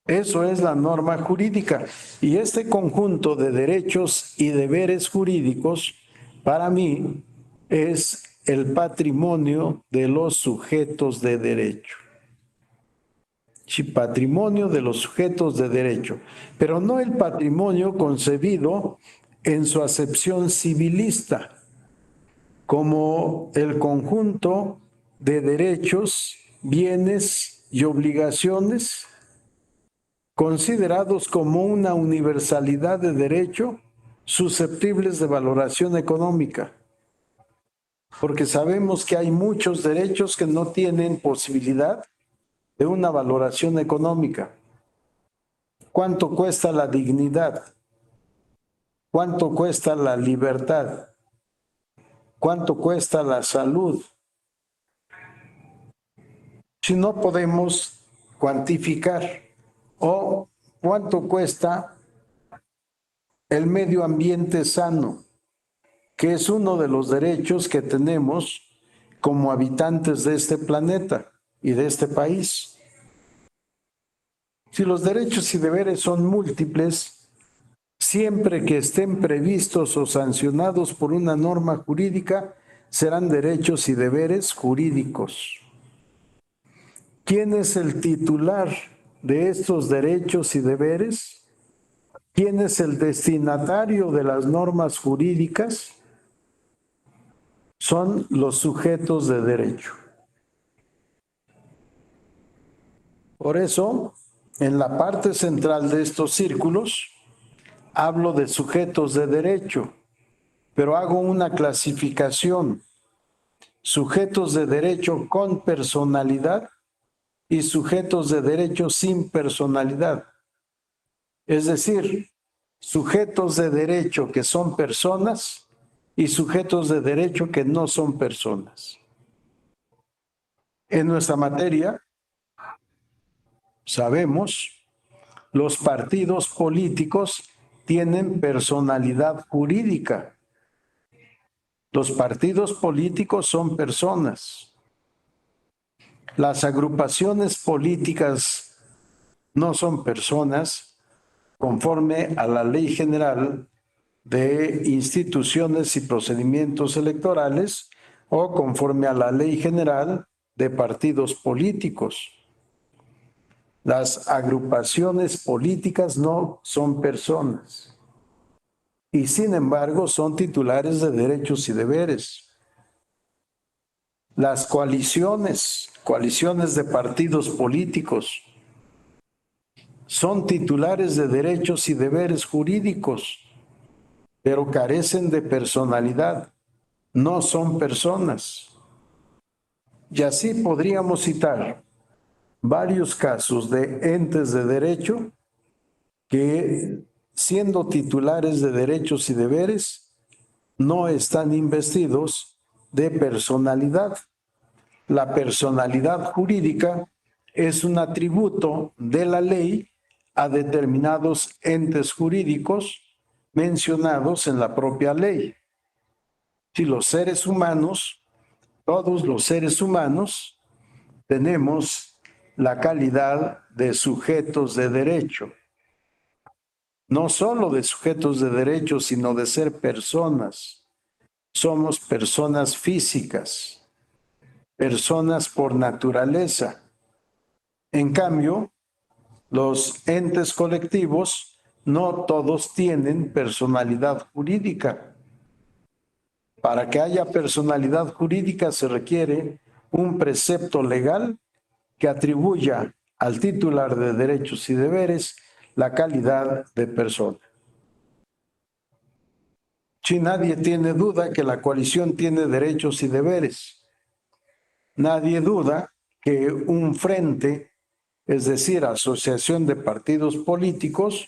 Eso es la norma jurídica. Y este conjunto de derechos y deberes jurídicos, para mí, es el patrimonio de los sujetos de derecho. Sí, patrimonio de los sujetos de derecho, pero no el patrimonio concebido en su acepción civilista, como el conjunto de derechos, bienes y obligaciones considerados como una universalidad de derecho susceptibles de valoración económica. porque sabemos que hay muchos derechos que no tienen posibilidad de una valoración económica. ¿Cuánto cuesta la dignidad? ¿Cuánto cuesta la libertad? ¿Cuánto cuesta la salud? Si no podemos cuantificar, o cuánto cuesta el medio ambiente sano, que es uno de los derechos que tenemos como habitantes de este planeta y de este país. Si los derechos y deberes son múltiples, siempre que estén previstos o sancionados por una norma jurídica, serán derechos y deberes jurídicos. ¿Quién es el titular de estos derechos y deberes? ¿Quién es el destinatario de las normas jurídicas? Son los sujetos de derecho. Por eso, en la parte central de estos círculos, hablo de sujetos de derecho, pero hago una clasificación. Sujetos de derecho con personalidad y sujetos de derecho sin personalidad. Es decir, sujetos de derecho que son personas y sujetos de derecho que no son personas. En nuestra materia, sabemos, los partidos políticos tienen personalidad jurídica. Los partidos políticos son personas. Las agrupaciones políticas no son personas conforme a la Ley General de Instituciones y Procedimientos Electorales o conforme a la Ley General de Partidos Políticos. Las agrupaciones políticas no son personas y sin embargo son titulares de derechos y deberes. Las coaliciones de partidos políticos, son titulares de derechos y deberes jurídicos, pero carecen de personalidad, no son personas. Y así podríamos citar varios casos de entes de derecho que, siendo titulares de derechos y deberes, no están investidos de personalidad. La personalidad jurídica es un atributo de la ley a determinados entes jurídicos mencionados en la propia ley. Si los seres humanos, todos los seres humanos, tenemos la calidad de sujetos de derecho. No solo de sujetos de derecho, sino de ser personas. Somos personas físicas, personas por naturaleza. En cambio, los entes colectivos no todos tienen personalidad jurídica. Para que haya personalidad jurídica se requiere un precepto legal que atribuya al titular de derechos y deberes la calidad de persona. Si nadie tiene duda que la coalición tiene derechos y deberes, nadie duda que un frente, es decir, asociación de partidos políticos,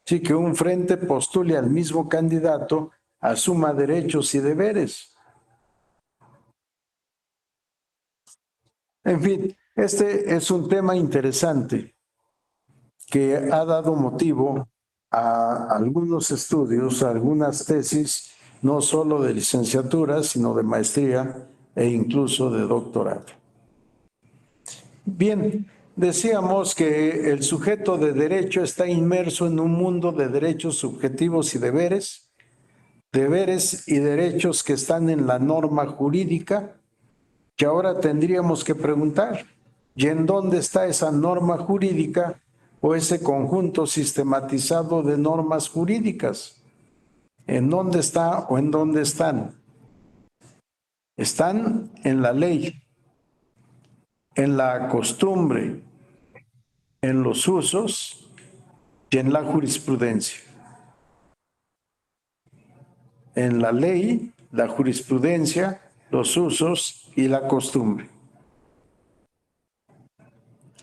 sí que un frente postule al mismo candidato, asuma derechos y deberes. En fin, este es un tema interesante que ha dado motivo a algunos estudios, a algunas tesis, no solo de licenciatura, sino de maestría e incluso de doctorado. Bien, decíamos que el sujeto de derecho está inmerso en un mundo de derechos subjetivos y deberes y derechos que están en la norma jurídica, que ahora tendríamos que preguntar, ¿y en dónde está esa norma jurídica o ese conjunto sistematizado de normas jurídicas? ¿En dónde está o en dónde están? Están en la ley, en la costumbre, en los usos y en la jurisprudencia. En la ley, la jurisprudencia los usos y la costumbre.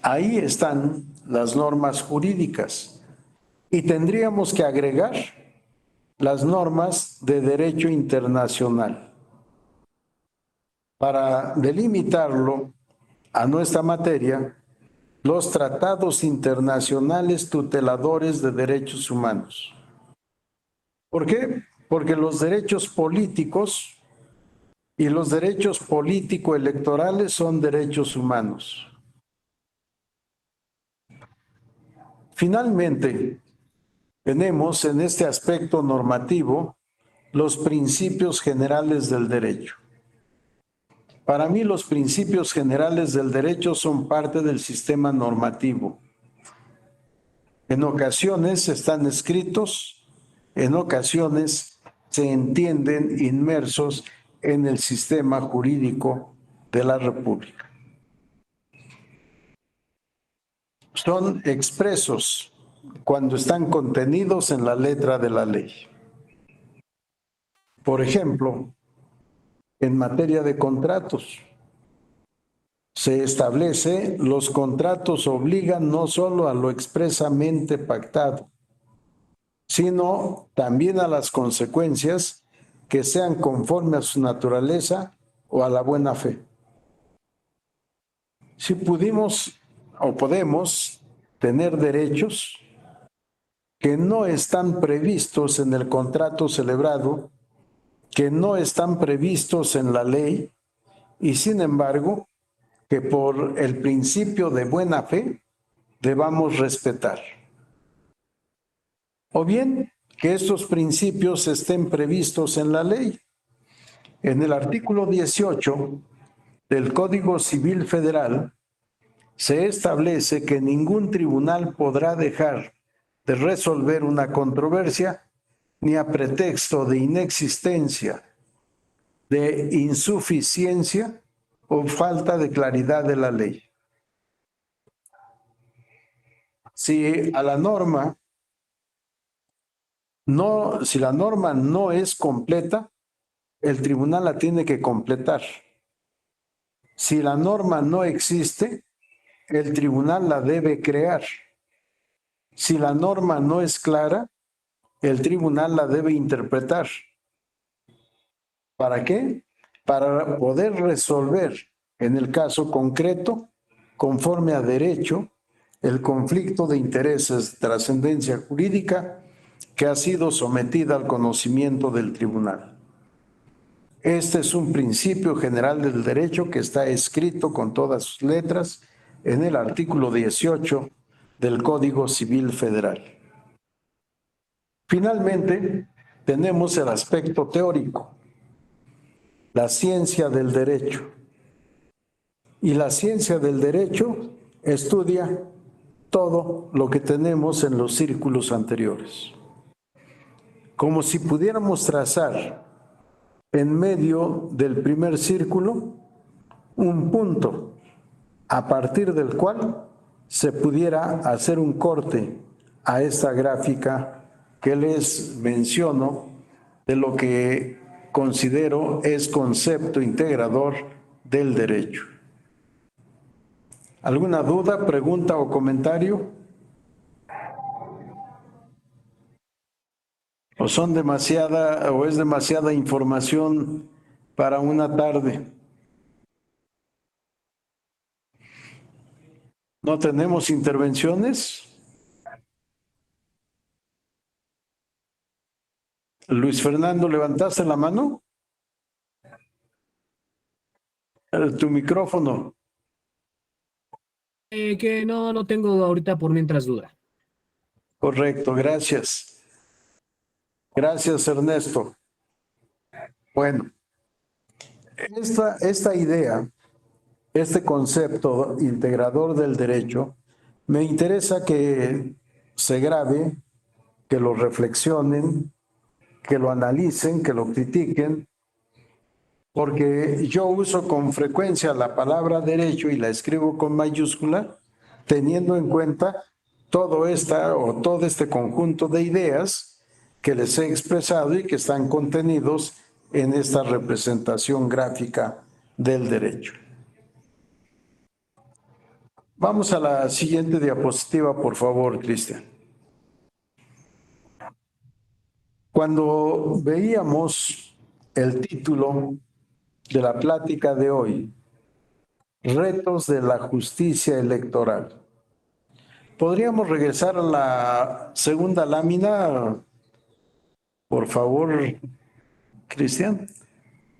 Ahí están las normas jurídicas y tendríamos que agregar las normas de derecho internacional. Para delimitarlo a nuestra materia, los tratados internacionales tuteladores de derechos humanos. ¿Por qué? Porque los derechos políticos y los derechos político-electorales son derechos humanos. Finalmente, tenemos en este aspecto normativo los principios generales del derecho. Para mí, los principios generales del derecho son parte del sistema normativo. En ocasiones están escritos, en ocasiones se entienden inmersos en el sistema jurídico de la República. Son expresos cuando están contenidos en la letra de la ley. Por ejemplo, en materia de contratos, se establece los contratos obligan no solo a lo expresamente pactado, sino también a las consecuencias que sean conforme a su naturaleza o a la buena fe. Si pudimos o podemos tener derechos que no están previstos en el contrato celebrado, que no están previstos en la ley y sin embargo que por el principio de buena fe debamos respetar. O bien que estos principios estén previstos en la ley. En el artículo 18 del Código Civil Federal se establece que ningún tribunal podrá dejar de resolver una controversia ni a pretexto de inexistencia, de insuficiencia o falta de claridad de la ley. Si la norma no es completa, el tribunal la tiene que completar. Si la norma no existe, el tribunal la debe crear. Si la norma no es clara, el tribunal la debe interpretar. ¿Para qué? Para poder resolver en el caso concreto, conforme a derecho, el conflicto de intereses de trascendencia jurídica que ha sido sometida al conocimiento del tribunal. Este es un principio general del derecho que está escrito con todas sus letras en el artículo 18 del Código Civil Federal. Finalmente, tenemos el aspecto teórico, la ciencia del derecho. Y la ciencia del derecho estudia todo lo que tenemos en los círculos anteriores. Como si pudiéramos trazar en medio del primer círculo un punto a partir del cual se pudiera hacer un corte a esta gráfica que les menciono de lo que considero es concepto integrador del derecho. ¿Alguna duda, pregunta o comentario? ¿O es demasiada información para una tarde? ¿No tenemos intervenciones? Luis Fernando, ¿levantaste la mano? Tu micrófono. Que no tengo ahorita por mientras duda. Correcto, gracias. Gracias, Ernesto. Bueno, esta idea, este concepto integrador del derecho, me interesa que se grabe, que lo reflexionen, que lo analicen, que lo critiquen, porque yo uso con frecuencia la palabra derecho y la escribo con mayúscula, teniendo en cuenta todo este conjunto de ideas que les he expresado y que están contenidos en esta representación gráfica del derecho. Vamos a la siguiente diapositiva, por favor, Cristian. Cuando veíamos el título de la plática de hoy, Retos de la justicia electoral, ¿podríamos regresar a la segunda lámina, por favor, Cristian?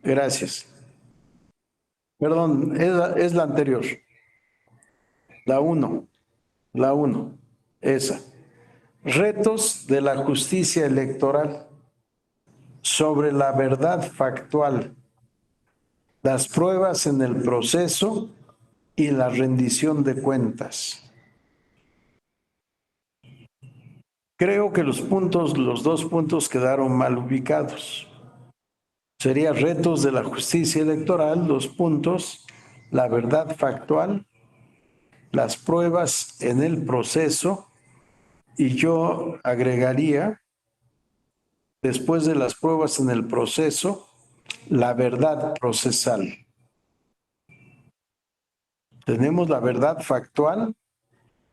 Gracias. Perdón, es la anterior. La 1, esa. Retos de la justicia electoral sobre la verdad factual, las pruebas en el proceso y la rendición de cuentas. Creo que los dos puntos quedaron mal ubicados. Sería retos de la justicia electoral, 2 puntos, la verdad factual, las pruebas en el proceso, y yo agregaría, después de las pruebas en el proceso, la verdad procesal. Tenemos la verdad factual,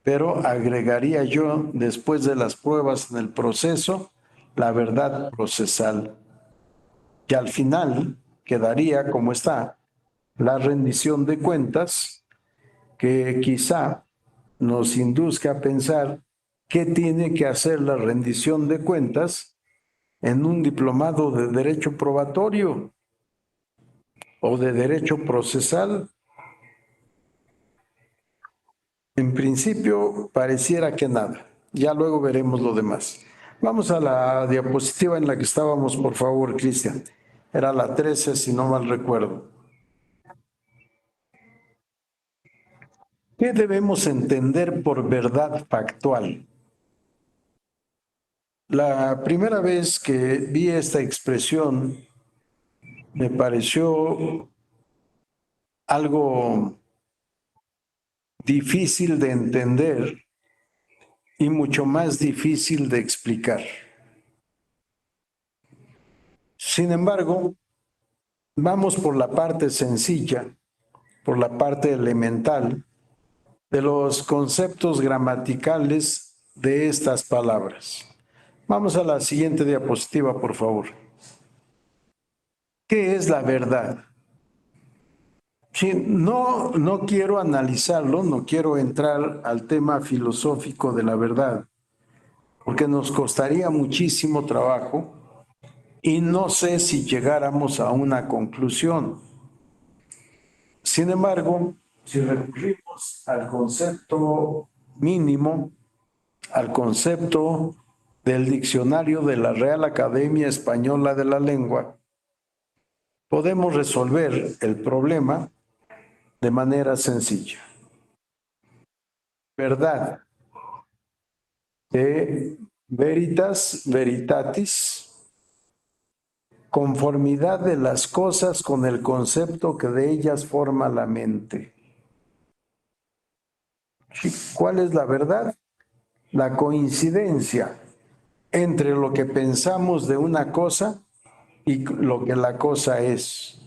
pero agregaría yo, después de las pruebas en el proceso, la verdad procesal. Y al final quedaría como está la rendición de cuentas, que quizá nos induzca a pensar qué tiene que hacer la rendición de cuentas en un diplomado de derecho probatorio o de derecho procesal. En principio pareciera que nada, ya luego veremos lo demás. Vamos a la diapositiva en la que estábamos, por favor, Cristian. Era la 13, si no mal recuerdo. ¿Qué debemos entender por verdad factual? La primera vez que vi esta expresión me pareció algo difícil de entender y mucho más difícil de explicar. Sin embargo, vamos por la parte sencilla, por la parte elemental de los conceptos gramaticales de estas palabras. Vamos a la siguiente diapositiva, por favor. ¿Qué es la verdad? Sí, no quiero analizarlo, no quiero entrar al tema filosófico de la verdad, porque nos costaría muchísimo trabajo y no sé si llegáramos a una conclusión. Sin embargo, si recurrimos al concepto mínimo, al concepto del diccionario de la Real Academia Española de la Lengua, podemos resolver el problema de manera sencilla. Verdad, de veritas, veritatis, conformidad de las cosas con el concepto que de ellas forma la mente. ¿Cuál es la verdad? La coincidencia entre lo que pensamos de una cosa y lo que la cosa es.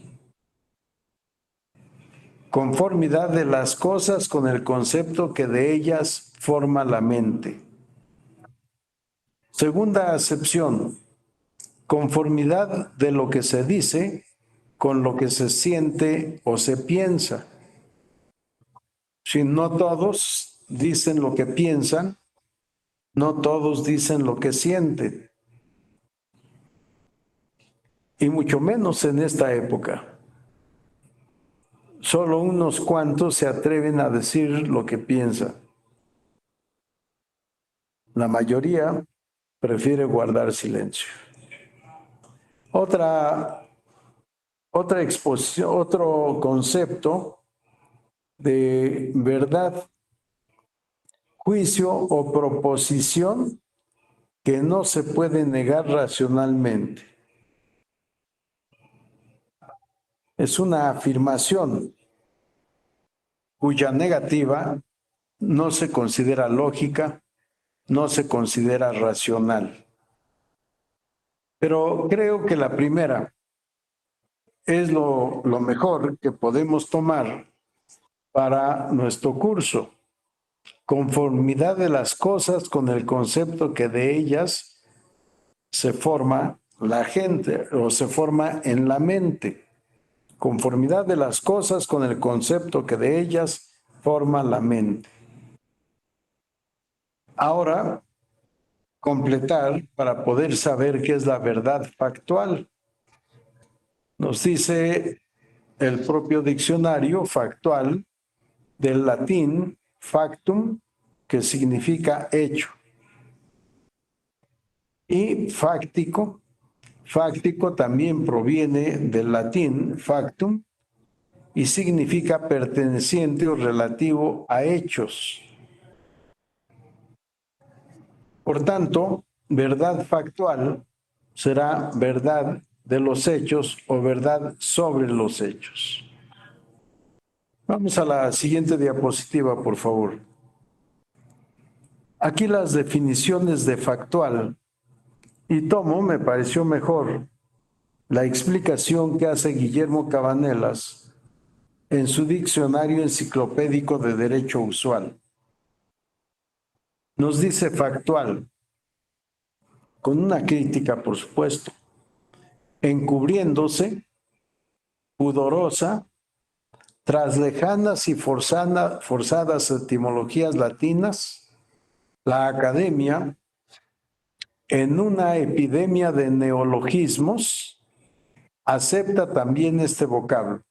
Conformidad de las cosas con el concepto que de ellas forma la mente. Segunda acepción, conformidad de lo que se dice con lo que se siente o se piensa. Si no todos dicen lo que piensan, no todos dicen lo que sienten. Y mucho menos en esta época. Solo unos cuantos se atreven a decir lo que piensan. La mayoría prefiere guardar silencio. Otra exposición, otro concepto de verdad, juicio o proposición que no se puede negar racionalmente. Es una afirmación cuya negativa no se considera lógica, no se considera racional. Pero creo que la primera es lo mejor que podemos tomar para nuestro curso. Conformidad de las cosas con el concepto que de ellas se forma la gente o se forma en la mente. Conformidad de las cosas con el concepto que de ellas forma la mente. Ahora, completar para poder saber qué es la verdad factual. Nos dice el propio diccionario factual del latín factum, que significa hecho, y fáctico. Fáctico también proviene del latín factum y significa perteneciente o relativo a hechos. Por tanto, verdad factual será verdad de los hechos o verdad sobre los hechos. Vamos a la siguiente diapositiva, por favor. Aquí las definiciones de factual, y tomo, me pareció mejor, la explicación que hace Guillermo Cabanelas en su diccionario enciclopédico de derecho usual. Nos dice factual, con una crítica, por supuesto, encubriéndose, pudorosa, tras lejanas y forzadas etimologías latinas, la academia, en una epidemia de neologismos, acepta también este vocablo,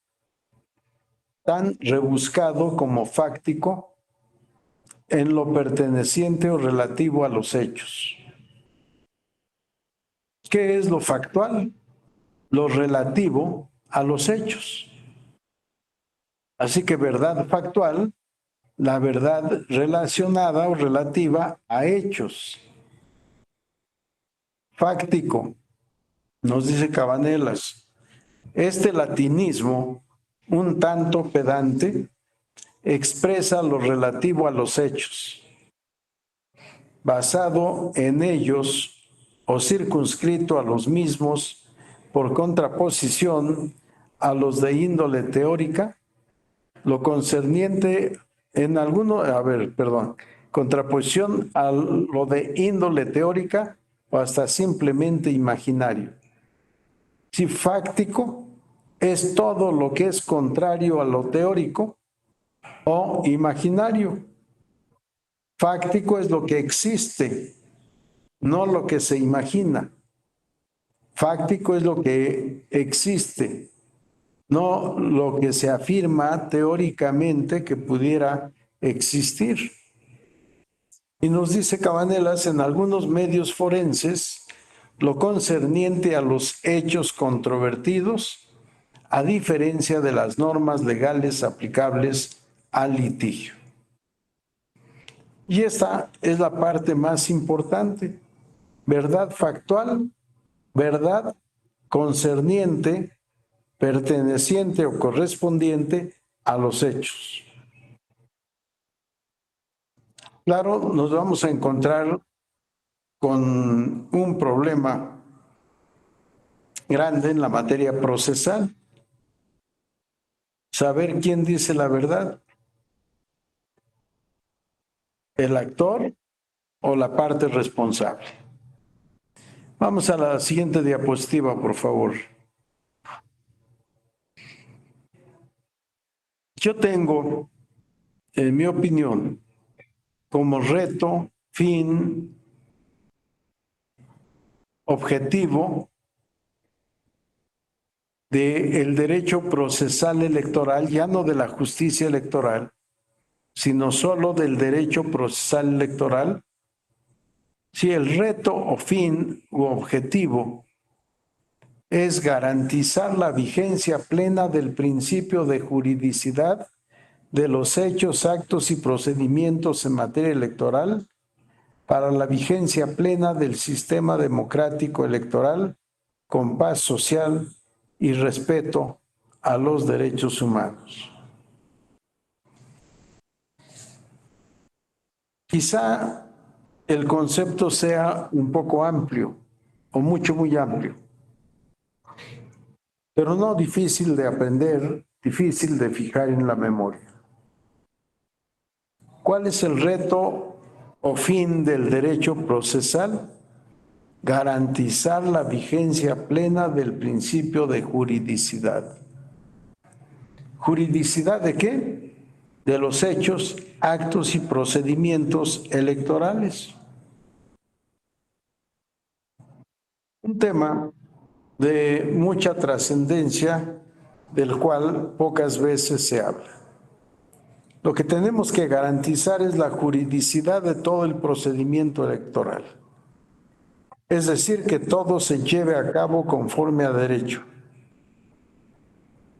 tan rebuscado como fáctico, en lo perteneciente o relativo a los hechos. ¿Qué es lo factual? Lo relativo a los hechos. Así que verdad factual, la verdad relacionada o relativa a hechos. Fáctico, nos dice Cabanelas, este latinismo, un tanto pedante, expresa lo relativo a los hechos, basado en ellos o circunscrito a los mismos por contraposición a los de índole teórica, lo concerniente en contraposición a lo de índole teórica o hasta simplemente imaginario. Si fáctico es todo lo que es contrario a lo teórico o imaginario. Fáctico es lo que existe, no lo que se imagina. Fáctico es lo que existe, no lo que se afirma teóricamente que pudiera existir. Y nos dice Cabanelas, en algunos medios forenses, lo concerniente a los hechos controvertidos, a diferencia de las normas legales aplicables al litigio. Y esta es la parte más importante. Verdad factual, verdad concerniente, perteneciente o correspondiente a los hechos. Claro, nos vamos a encontrar con un problema grande en la materia procesal. Saber quién dice la verdad, el actor o la parte responsable. Vamos a la siguiente diapositiva, por favor. Yo tengo, en mi opinión, como reto, fin, objetivo del derecho procesal electoral, ya no de la justicia electoral, sino solo del derecho procesal electoral. Si el reto o fin u objetivo es garantizar la vigencia plena del principio de juridicidad de los hechos, actos y procedimientos en materia electoral para la vigencia plena del sistema democrático electoral con paz social y respeto a los derechos humanos. Quizá el concepto sea un poco amplio o muy amplio. pero no difícil de aprender, difícil de fijar en la memoria. ¿Cuál es el reto o fin del derecho procesal? Garantizar la vigencia plena del principio de juridicidad. ¿Juridicidad de qué? De los hechos, actos y procedimientos electorales. Un tema de mucha trascendencia, del cual pocas veces se habla. Lo que tenemos que garantizar es la juridicidad de todo el procedimiento electoral. Es decir, que todo se lleve a cabo conforme a derecho.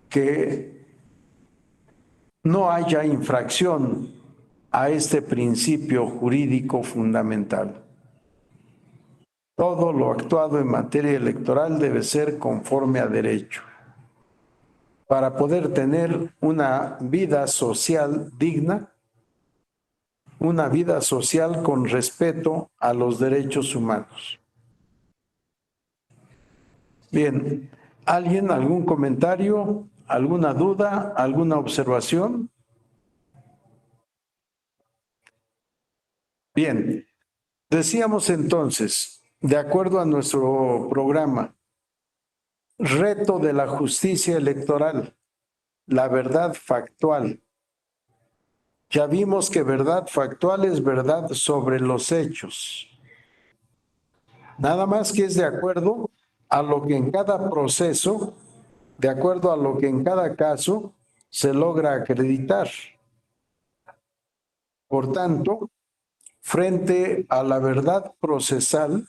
Que no haya infracción a este principio jurídico fundamental. Todo lo actuado en materia electoral debe ser conforme a derecho, para poder tener una vida social digna, una vida social con respeto a los derechos humanos. Bien, ¿alguien, algún comentario, alguna duda, alguna observación? Bien, decíamos entonces, de acuerdo a nuestro programa, reto de la justicia electoral, la verdad factual. Ya vimos que verdad factual es verdad sobre los hechos. Nada más que es de acuerdo a lo que en cada proceso, de acuerdo a lo que en cada caso se logra acreditar. Por tanto, frente a la verdad procesal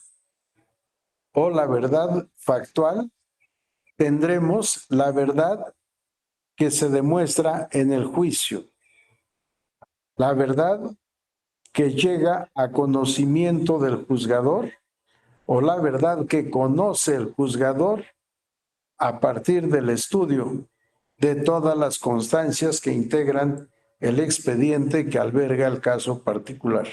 o la verdad factual, tendremos la verdad que se demuestra en el juicio, la verdad que llega a conocimiento del juzgador o la verdad que conoce el juzgador a partir del estudio de todas las constancias que integran el expediente que alberga el caso particular.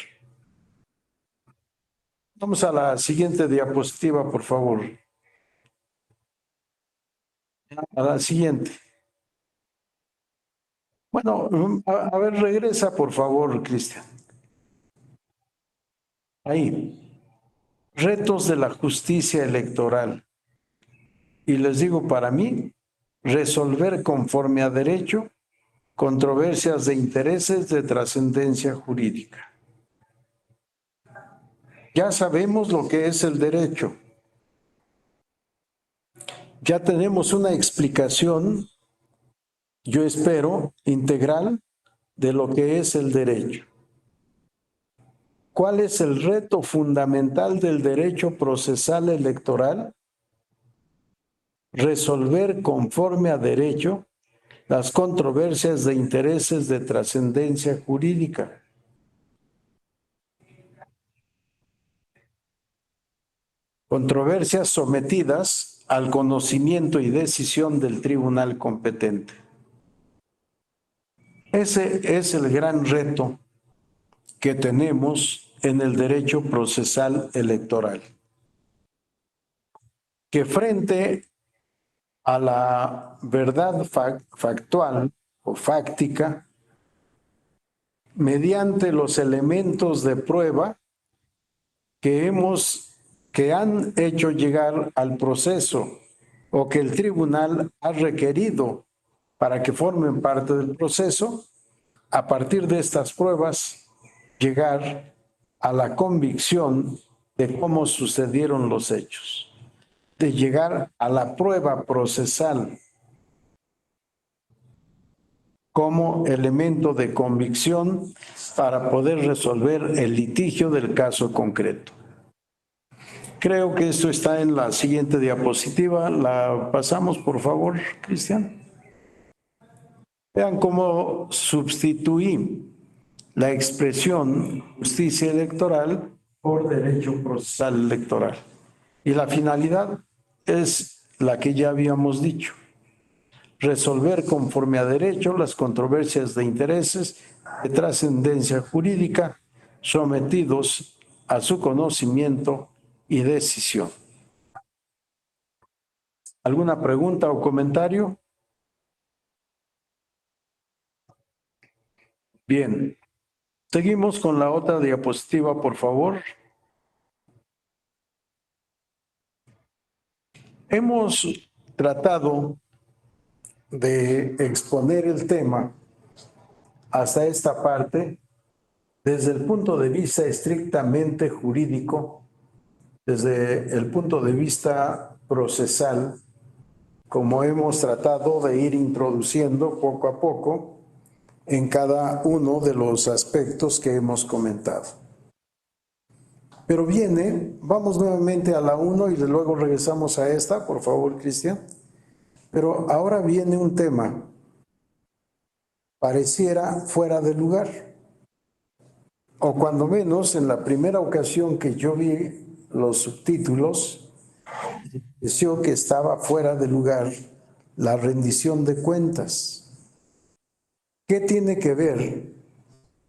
Vamos a la siguiente diapositiva, por favor. A la siguiente. Bueno, a ver, regresa, por favor, Cristian. Ahí. Retos de la justicia electoral. Y les digo, para mí, resolver conforme a derecho controversias de intereses de trascendencia jurídica. Ya sabemos lo que es el derecho. Ya tenemos una explicación, yo espero, integral de lo que es el derecho. ¿Cuál es el reto fundamental del derecho procesal electoral? Resolver conforme a derecho las controversias de intereses de trascendencia jurídica. Controversias sometidas al conocimiento y decisión del tribunal competente. Ese es el gran reto que tenemos en el derecho procesal electoral. Que frente a la verdad factual o fáctica, mediante los elementos de prueba que han hecho llegar al proceso o que el tribunal ha requerido para que formen parte del proceso, a partir de estas pruebas, llegar a la convicción de cómo sucedieron los hechos, de llegar a la prueba procesal como elemento de convicción para poder resolver el litigio del caso concreto. Creo que esto está en la siguiente diapositiva. La pasamos, por favor, Cristian. Vean cómo sustituí la expresión justicia electoral por derecho procesal electoral. Y la finalidad es la que ya habíamos dicho. Resolver conforme a derecho las controversias de intereses de trascendencia jurídica sometidos a su conocimiento y decisión. ¿Alguna pregunta o comentario? Bien. Seguimos con la otra diapositiva, por favor. Hemos tratado de exponer el tema hasta esta parte desde el punto de vista estrictamente jurídico, desde el punto de vista procesal, como hemos tratado de ir introduciendo poco a poco en cada uno de los aspectos que hemos comentado. Pero vamos nuevamente a la 1 y luego regresamos a esta, por favor, Cristian. Pero ahora viene un tema, pareciera fuera de lugar, o cuando menos en la primera ocasión que yo vi los subtítulos, pareció que estaba fuera de lugar la rendición de cuentas. ¿Qué tiene que ver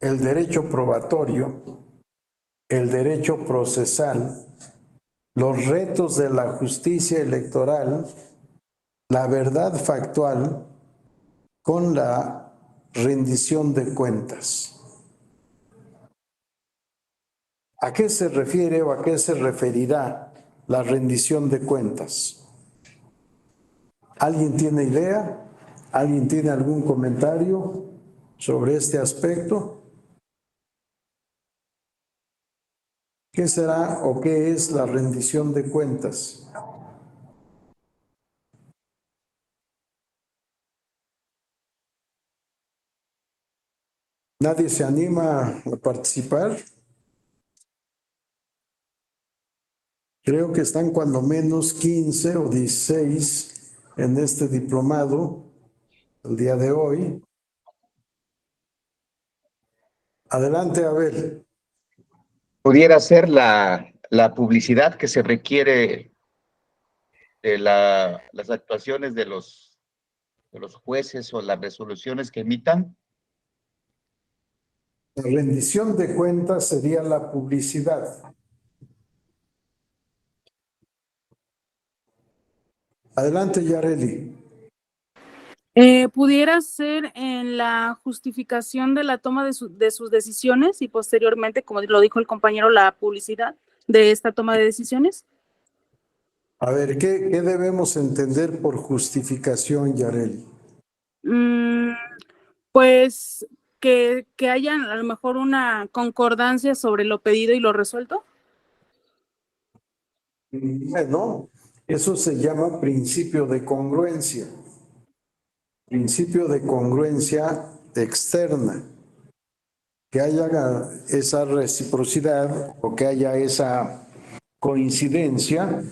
el derecho probatorio, el derecho procesal, los retos de la justicia electoral, la verdad factual con la rendición de cuentas? ¿A qué se refiere o a qué se referirá la rendición de cuentas? ¿Alguien tiene idea? ¿Alguien tiene algún comentario sobre este aspecto? ¿Qué será o qué es la rendición de cuentas? ¿Nadie se anima a participar? Creo que están cuando menos 15 o 16 en este diplomado el día de hoy. Adelante, Abel. Pudiera ser la publicidad que se requiere de las actuaciones de los jueces o las resoluciones que emitan. La rendición de cuentas sería la publicidad. Adelante, Yareli. ¿Pudiera ser en la justificación de la toma de sus decisiones y posteriormente, como lo dijo el compañero, la publicidad de esta toma de decisiones? A ver, ¿qué debemos entender por justificación, Yareli? Pues que haya a lo mejor una concordancia sobre lo pedido y lo resuelto. Bueno, eso se llama principio de congruencia. Principio de congruencia externa. Que haya esa reciprocidad o que haya esa coincidencia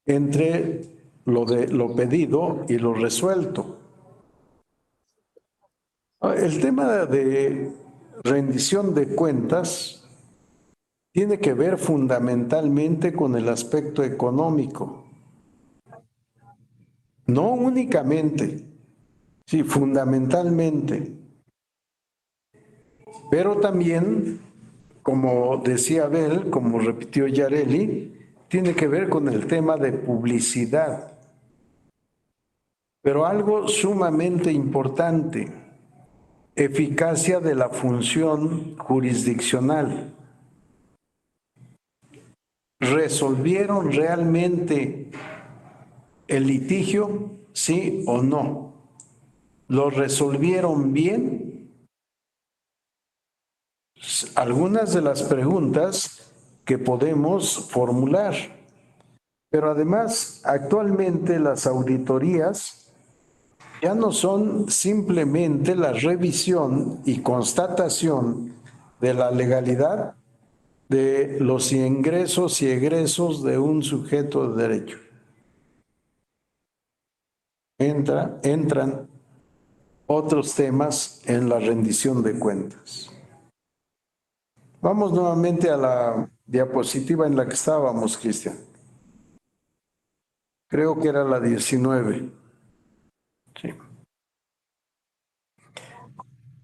entre lo pedido y lo resuelto. El tema de rendición de cuentas tiene que ver fundamentalmente con el aspecto económico. No únicamente, sí, fundamentalmente. Pero también, como decía Abel, como repitió Yareli, tiene que ver con el tema de publicidad. Pero algo sumamente importante, eficacia de la función jurisdiccional. ¿Resolvieron realmente el litigio, sí o no? ¿Lo resolvieron bien? Algunas de las preguntas que podemos formular. Pero además, actualmente las auditorías ya no son simplemente la revisión y constatación de la legalidad de los ingresos y egresos de un sujeto de derecho. Entran otros temas en la rendición de cuentas. Vamos nuevamente a la diapositiva en la que estábamos, Cristian. Creo que era la 19. Sí.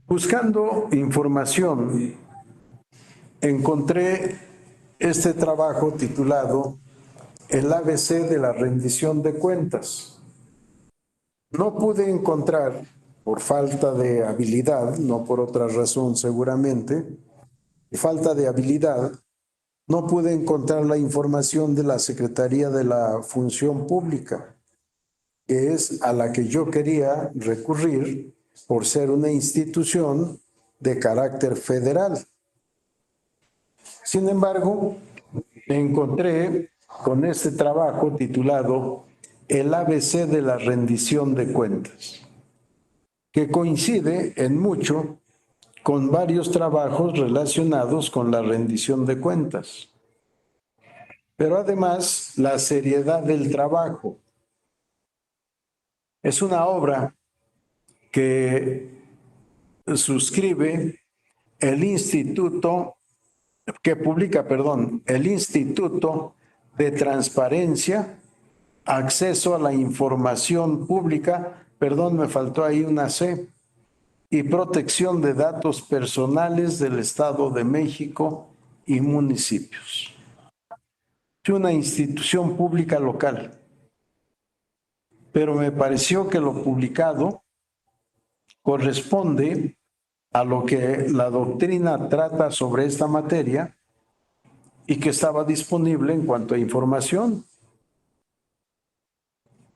Buscando información, encontré este trabajo titulado El ABC de la rendición de cuentas. no pude encontrar, por falta de habilidad, no por otra razón seguramente, falta de habilidad, no pude encontrar la información de la Secretaría de la Función Pública, que es a la que yo quería recurrir por ser una institución de carácter federal. Sin embargo, me encontré con este trabajo titulado El ABC de la rendición de cuentas, que coincide en mucho con varios trabajos relacionados con la rendición de cuentas. Pero además, la seriedad del trabajo. Es una obra que suscribe el Instituto, el Instituto de Transparencia, Acceso a la Información Pública, me faltó ahí una C, y Protección de Datos Personales del Estado de México y municipios. Es una institución pública local, pero me pareció que lo publicado corresponde a lo que la doctrina trata sobre esta materia y que estaba disponible en cuanto a información.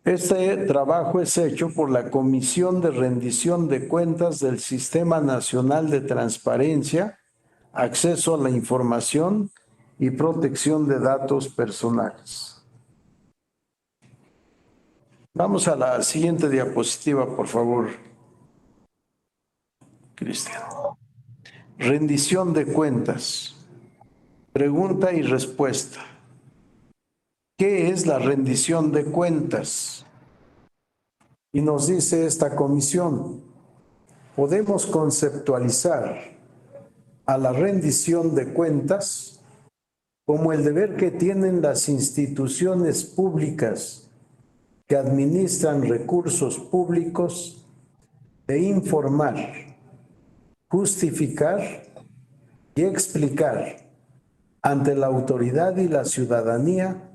Este trabajo es hecho por la Comisión de Rendición de Cuentas del Sistema Nacional de Transparencia, Acceso a la Información y Protección de Datos Personales. Vamos a la siguiente diapositiva, por favor, Cristian. Rendición de cuentas. Pregunta y respuesta. ¿Qué es la rendición de cuentas? Y nos dice esta comisión, podemos conceptualizar a la rendición de cuentas como el deber que tienen las instituciones públicas que administran recursos públicos de informar, justificar y explicar ante la autoridad y la ciudadanía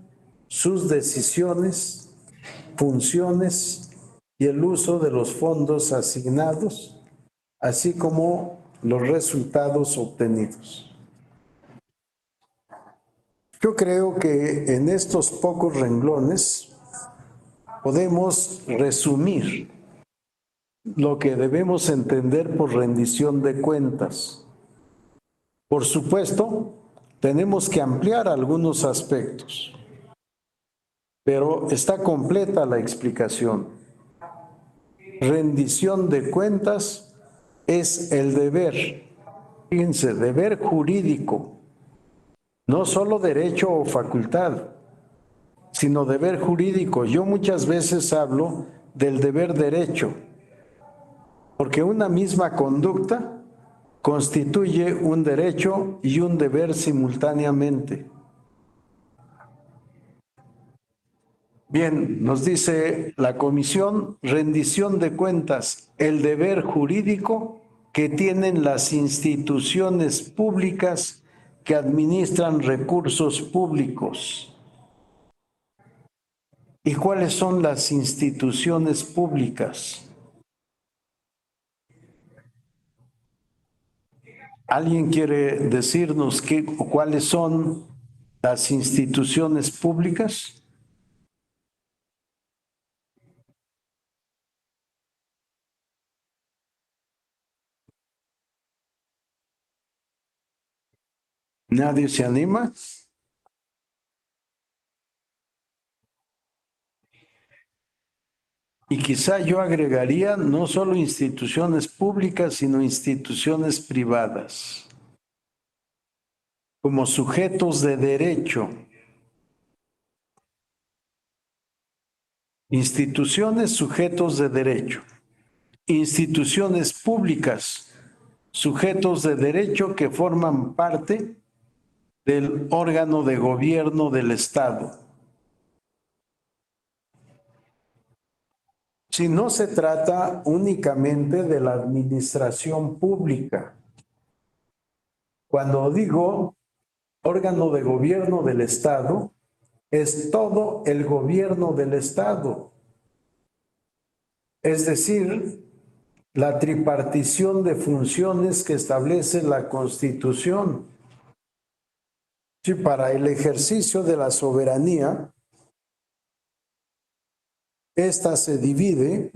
sus decisiones, funciones y el uso de los fondos asignados, así como los resultados obtenidos. Yo creo que en estos pocos renglones podemos resumir lo que debemos entender por rendición de cuentas. Por supuesto, tenemos que ampliar algunos aspectos, pero está completa la explicación. Rendición de cuentas es el deber, fíjense, deber jurídico, no solo derecho o facultad, sino deber jurídico. Yo muchas veces hablo del deber derecho, porque una misma conducta constituye un derecho y un deber simultáneamente. Bien, nos dice la comisión, rendición de cuentas, el deber jurídico que tienen las instituciones públicas que administran recursos públicos. ¿Y cuáles son las instituciones públicas? ¿Alguien quiere decirnos cuáles son las instituciones públicas? ¿Nadie se anima? Y quizá yo agregaría no solo instituciones públicas, sino instituciones privadas, como sujetos de derecho. Instituciones, sujetos de derecho. Instituciones públicas, sujetos de derecho que forman parte del órgano de gobierno del Estado. Si no se trata únicamente de la administración pública. Cuando digo órgano de gobierno del Estado, es todo el gobierno del Estado. es decir, la tripartición de funciones que establece la Constitución. Sí, para el ejercicio de la soberanía, esta se divide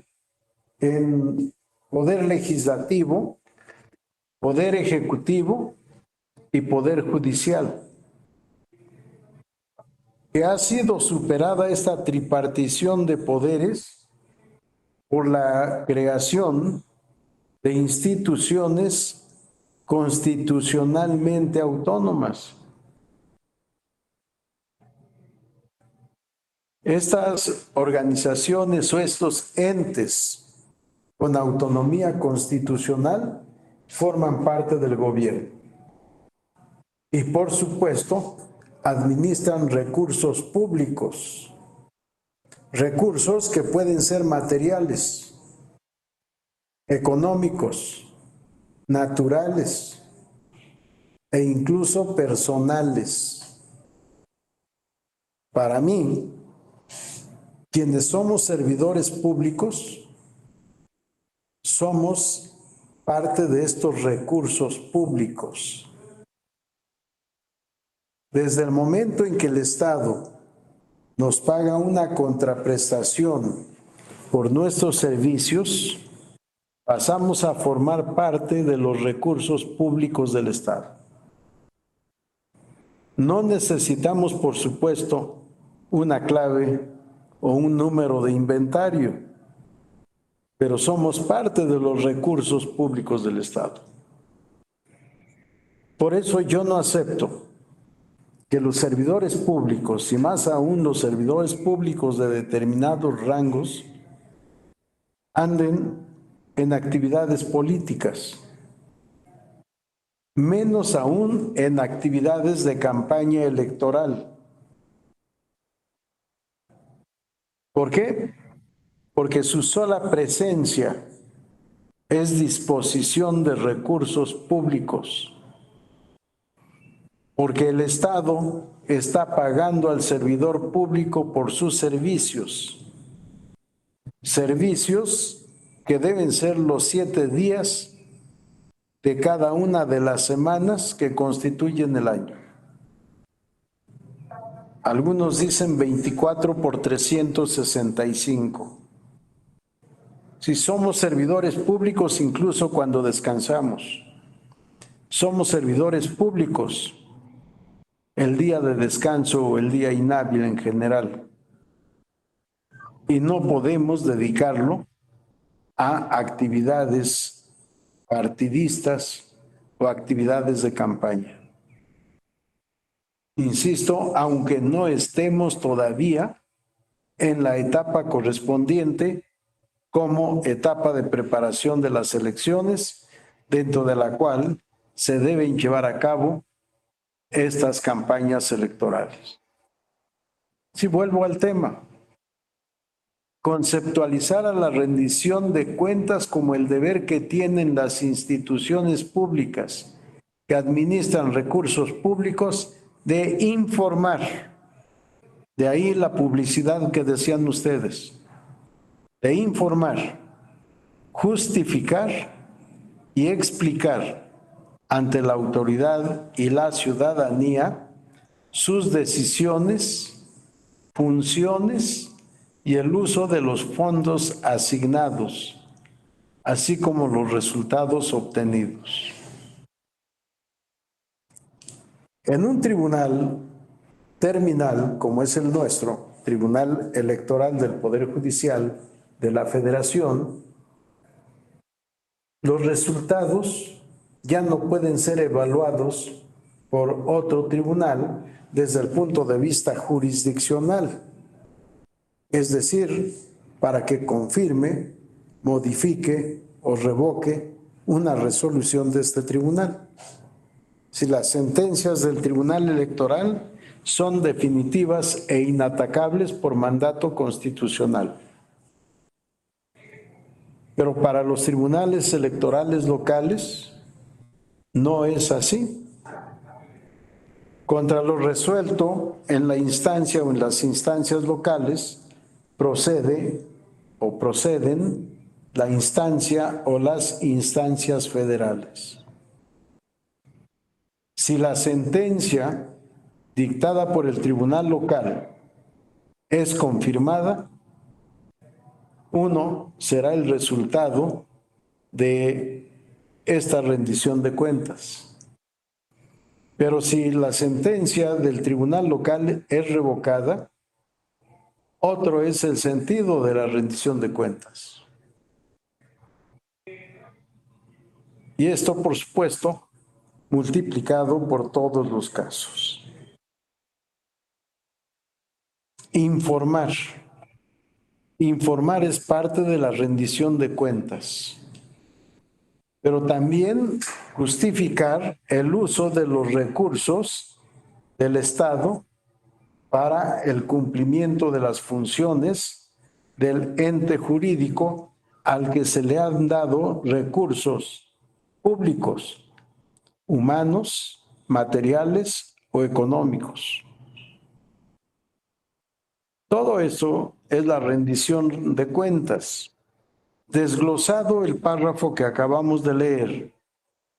en poder legislativo, poder ejecutivo y poder judicial. Que ha sido superada esta tripartición de poderes por la creación de instituciones constitucionalmente autónomas. Estas organizaciones o estos entes con autonomía constitucional forman parte del gobierno y, por supuesto, administran recursos públicos, recursos que pueden ser materiales, económicos, naturales e incluso personales. Para mí, quienes somos servidores públicos, somos parte de estos recursos públicos. Desde el momento en que el Estado nos paga una contraprestación por nuestros servicios, pasamos a formar parte de los recursos públicos del Estado. No necesitamos, por supuesto, una clave o un número de inventario, pero somos parte de los recursos públicos del Estado. Por eso yo no acepto que los servidores públicos, y más aún los servidores públicos de determinados rangos, anden en actividades políticas, menos aún en actividades de campaña electoral. ¿Por qué? Porque su sola presencia es disposición de recursos públicos. Porque el Estado está pagando al servidor público por sus servicios. Servicios que deben ser los 7 días de cada una de las semanas que constituyen el año. Algunos dicen 24 por 365. Si somos servidores públicos incluso cuando descansamos, somos servidores públicos el día de descanso o el día inhábil en general. Y no podemos dedicarlo a actividades partidistas o actividades de campaña. Insisto, aunque no estemos todavía en la etapa correspondiente como etapa de preparación de las elecciones, dentro de la cual se deben llevar a cabo estas campañas electorales. Si vuelvo al tema, conceptualizar a la rendición de cuentas como el deber que tienen las instituciones públicas que administran recursos públicos de informar, de ahí la publicidad que decían ustedes, de informar, justificar y explicar ante la autoridad y la ciudadanía sus decisiones, funciones y el uso de los fondos asignados, así como los resultados obtenidos. En un tribunal terminal, como es el nuestro, Tribunal Electoral del Poder Judicial de la Federación, los resultados ya no pueden ser evaluados por otro tribunal desde el punto de vista jurisdiccional. Es decir, para que confirme, modifique o revoque una resolución de este tribunal. Si las sentencias del Tribunal Electoral son definitivas e inatacables por mandato constitucional. Pero para los tribunales electorales locales no es así. Contra lo resuelto en la instancia o en las instancias locales procede o proceden la instancia o las instancias federales. Si la sentencia dictada por el tribunal local es confirmada, uno será el resultado de esta rendición de cuentas. Pero si la sentencia del tribunal local es revocada, otro es el sentido de la rendición de cuentas. Y esto, por supuesto, multiplicado por todos los casos. Informar. Informar es parte de la rendición de cuentas, pero también justificar el uso de los recursos del Estado para el cumplimiento de las funciones del ente jurídico al que se le han dado recursos públicos, humanos, materiales o económicos. Todo eso es la rendición de cuentas. Desglosado el párrafo que acabamos de leer,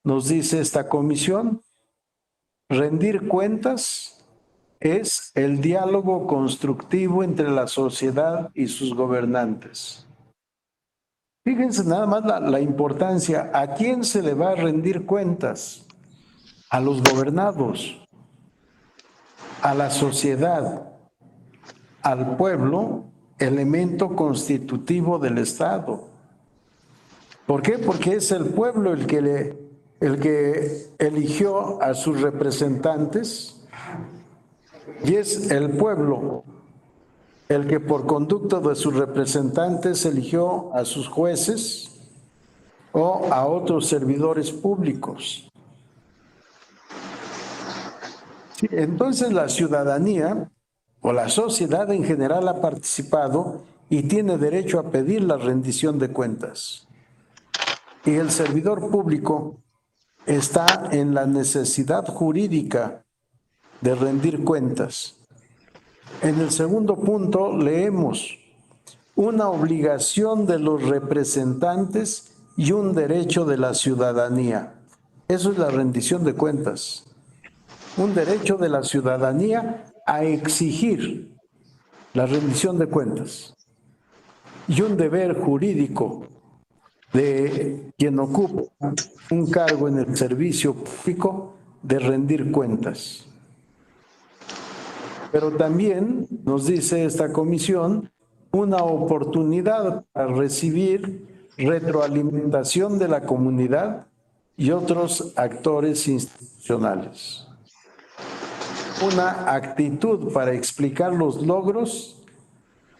nos dice esta comisión, rendir cuentas es el diálogo constructivo entre la sociedad y sus gobernantes. Fíjense nada más la importancia. ¿A quién se le va a rendir cuentas? A los gobernados, a la sociedad, al pueblo, elemento constitutivo del Estado. ¿Por qué? Porque es el pueblo el que eligió a sus representantes y es el pueblo el que por conducto de sus representantes eligió a sus jueces o a otros servidores públicos. Sí, entonces la ciudadanía o la sociedad en general ha participado y tiene derecho a pedir la rendición de cuentas. Y el servidor público está en la necesidad jurídica de rendir cuentas. En el segundo punto leemos una obligación de los representantes y un derecho de la ciudadanía. Eso es la rendición de cuentas. Un derecho de la ciudadanía a exigir la rendición de cuentas y un deber jurídico de quien ocupa un cargo en el servicio público de rendir cuentas. Pero también, nos dice esta comisión, una oportunidad para recibir retroalimentación de la comunidad y otros actores institucionales. Una actitud para explicar los logros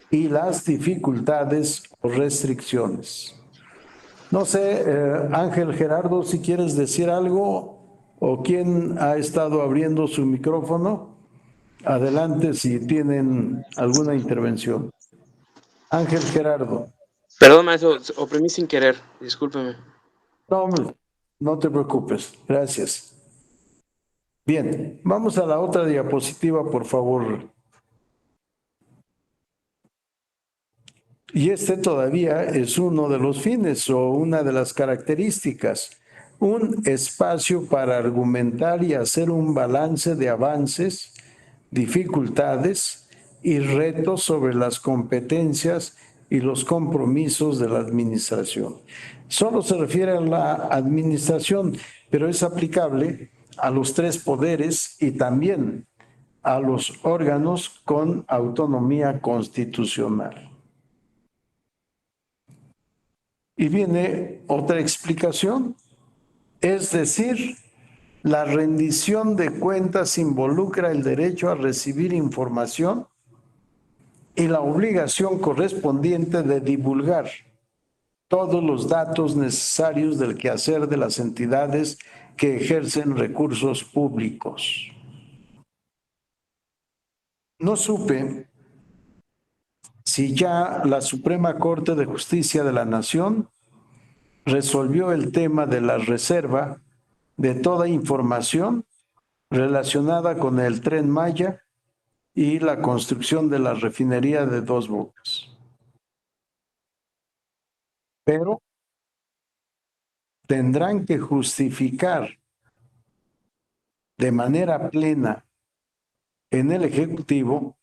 y las dificultades o restricciones. No sé, Ángel Gerardo, si quieres decir algo o quién ha estado abriendo su micrófono. Adelante si tienen alguna intervención. Ángel Gerardo. Perdón, maestro, oprimí sin querer, discúlpeme. No, no te preocupes, gracias. Bien, vamos a la otra diapositiva, por favor. Y este todavía es uno de los fines o una de las características. Un espacio para argumentar y hacer un balance de avances, dificultades y retos sobre las competencias y los compromisos de la administración. Solo se refiere a la administración, pero es aplicable a los tres poderes y también a los órganos con autonomía constitucional. Y viene otra explicación, es decir, la rendición de cuentas involucra el derecho a recibir información y la obligación correspondiente de divulgar todos los datos necesarios del quehacer de las entidades que ejercen recursos públicos. No supe si ya la Suprema Corte de Justicia de la Nación resolvió el tema de la reserva de toda información relacionada con el Tren Maya y la construcción de la refinería de Dos Bocas. pero tendrán que justificar de manera plena en el Ejecutivo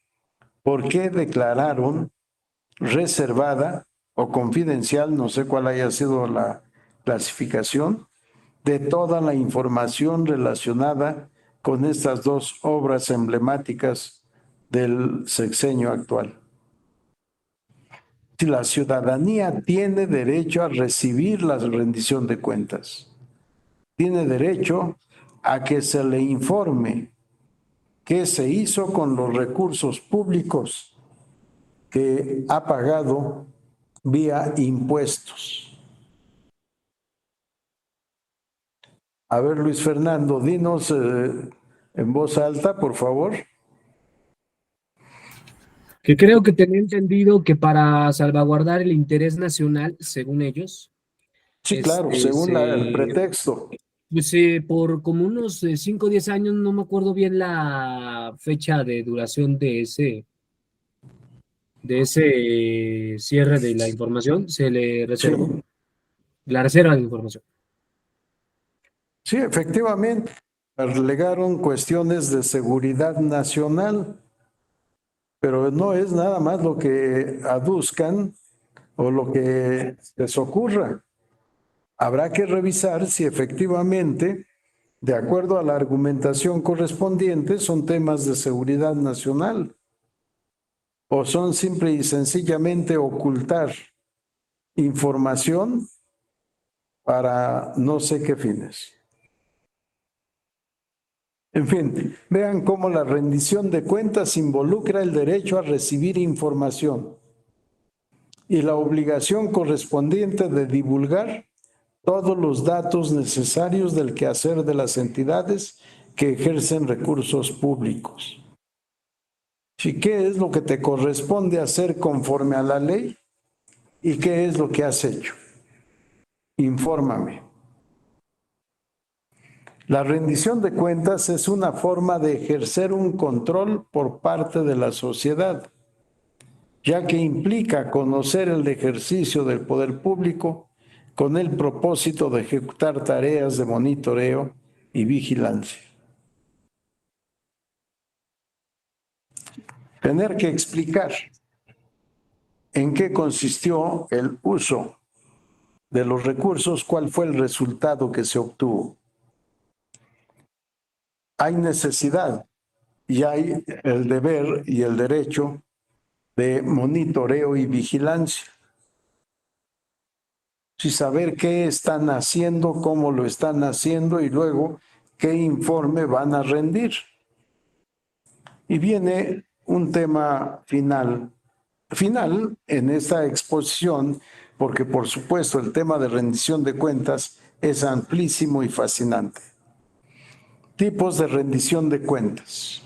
por qué declararon reservada o confidencial, no sé cuál haya sido la clasificación, de toda la información relacionada con estas dos obras emblemáticas del sexenio actual. Si la ciudadanía tiene derecho a recibir la rendición de cuentas, tiene derecho a que se le informe qué se hizo con los recursos públicos que ha pagado vía impuestos. A ver, Luis Fernando, dinos en voz alta, por favor. Que creo que tenía entendido que para salvaguardar el interés nacional, según ellos, Sí, claro, según el pretexto. pues, por como unos 5 o 10 años, no me acuerdo bien la fecha de duración de ese cierre de la información, se le reservó Sí, la reserva de información. sí, efectivamente, alegaron cuestiones de seguridad nacional, pero no es nada más lo que aduzcan o lo que les ocurra. Habrá que revisar si efectivamente, de acuerdo a la argumentación correspondiente, son temas de seguridad nacional o son simple y sencillamente ocultar información para no sé qué fines. En fin, vean cómo la rendición de cuentas involucra el derecho a recibir información y la obligación correspondiente de divulgar todos los datos necesarios del quehacer de las entidades que ejercen recursos públicos. ¿Y qué es lo que te corresponde hacer conforme a la ley? ¿Y qué es lo que has hecho? Infórmame. La rendición de cuentas es una forma de ejercer un control por parte de la sociedad, ya que implica conocer el ejercicio del poder público con el propósito de ejecutar tareas de monitoreo y vigilancia. Tener que explicar en qué consistió el uso de los recursos, cuál fue el resultado que se obtuvo. Hay necesidad y hay el deber y el derecho de monitoreo y vigilancia. Sí, saber qué están haciendo, cómo lo están haciendo y luego qué informe van a rendir. Y viene un tema final en esta exposición, porque por supuesto el tema de rendición de cuentas es amplísimo y fascinante. Tipos de rendición de cuentas.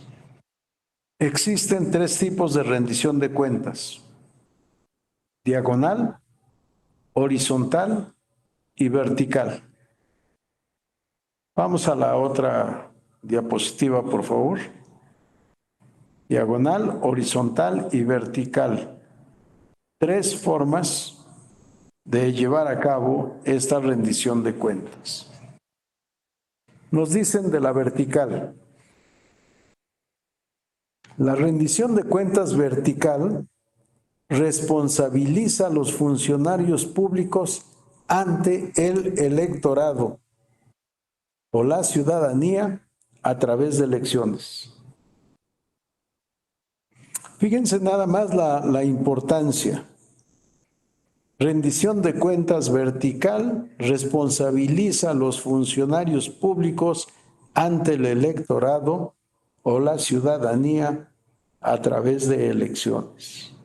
Existen 3 tipos de rendición de cuentas: diagonal, horizontal y vertical. Vamos a la otra diapositiva, por favor. Diagonal, horizontal y vertical. 3 formas de llevar a cabo esta rendición de cuentas. Nos dicen de la vertical. La rendición de cuentas vertical responsabiliza a los funcionarios públicos ante el electorado o la ciudadanía a través de elecciones. Fíjense nada más la importancia. Rendición de cuentas vertical responsabiliza a los funcionarios públicos ante el electorado o la ciudadanía a través de elecciones.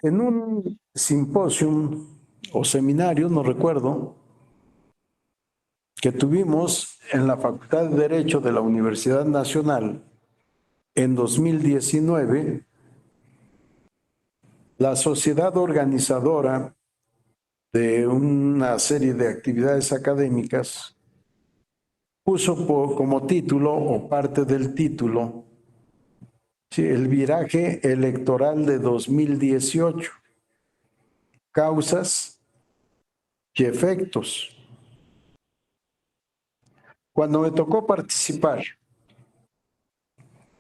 En un simposium o seminario, no recuerdo, que tuvimos en la Facultad de Derecho de la Universidad Nacional en 2019, la sociedad organizadora de una serie de actividades académicas puso como título o parte del título, sí, el viraje electoral de 2018. causas y efectos. Cuando me tocó participar,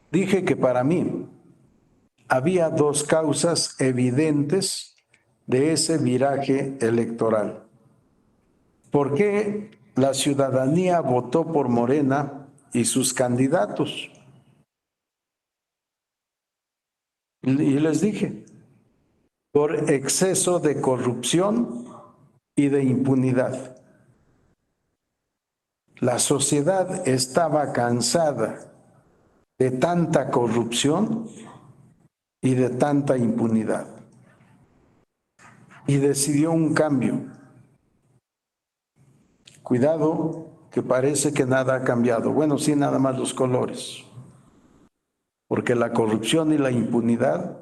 dije que para mí había dos causas evidentes de ese viraje electoral. ¿Por qué la ciudadanía votó por Morena y sus candidatos? Y les dije, por exceso de corrupción y de impunidad. La sociedad estaba cansada de tanta corrupción y de tanta impunidad. Y decidió un cambio. Cuidado, que parece que nada ha cambiado. Bueno, sí, nada más los colores. Porque la corrupción y la impunidad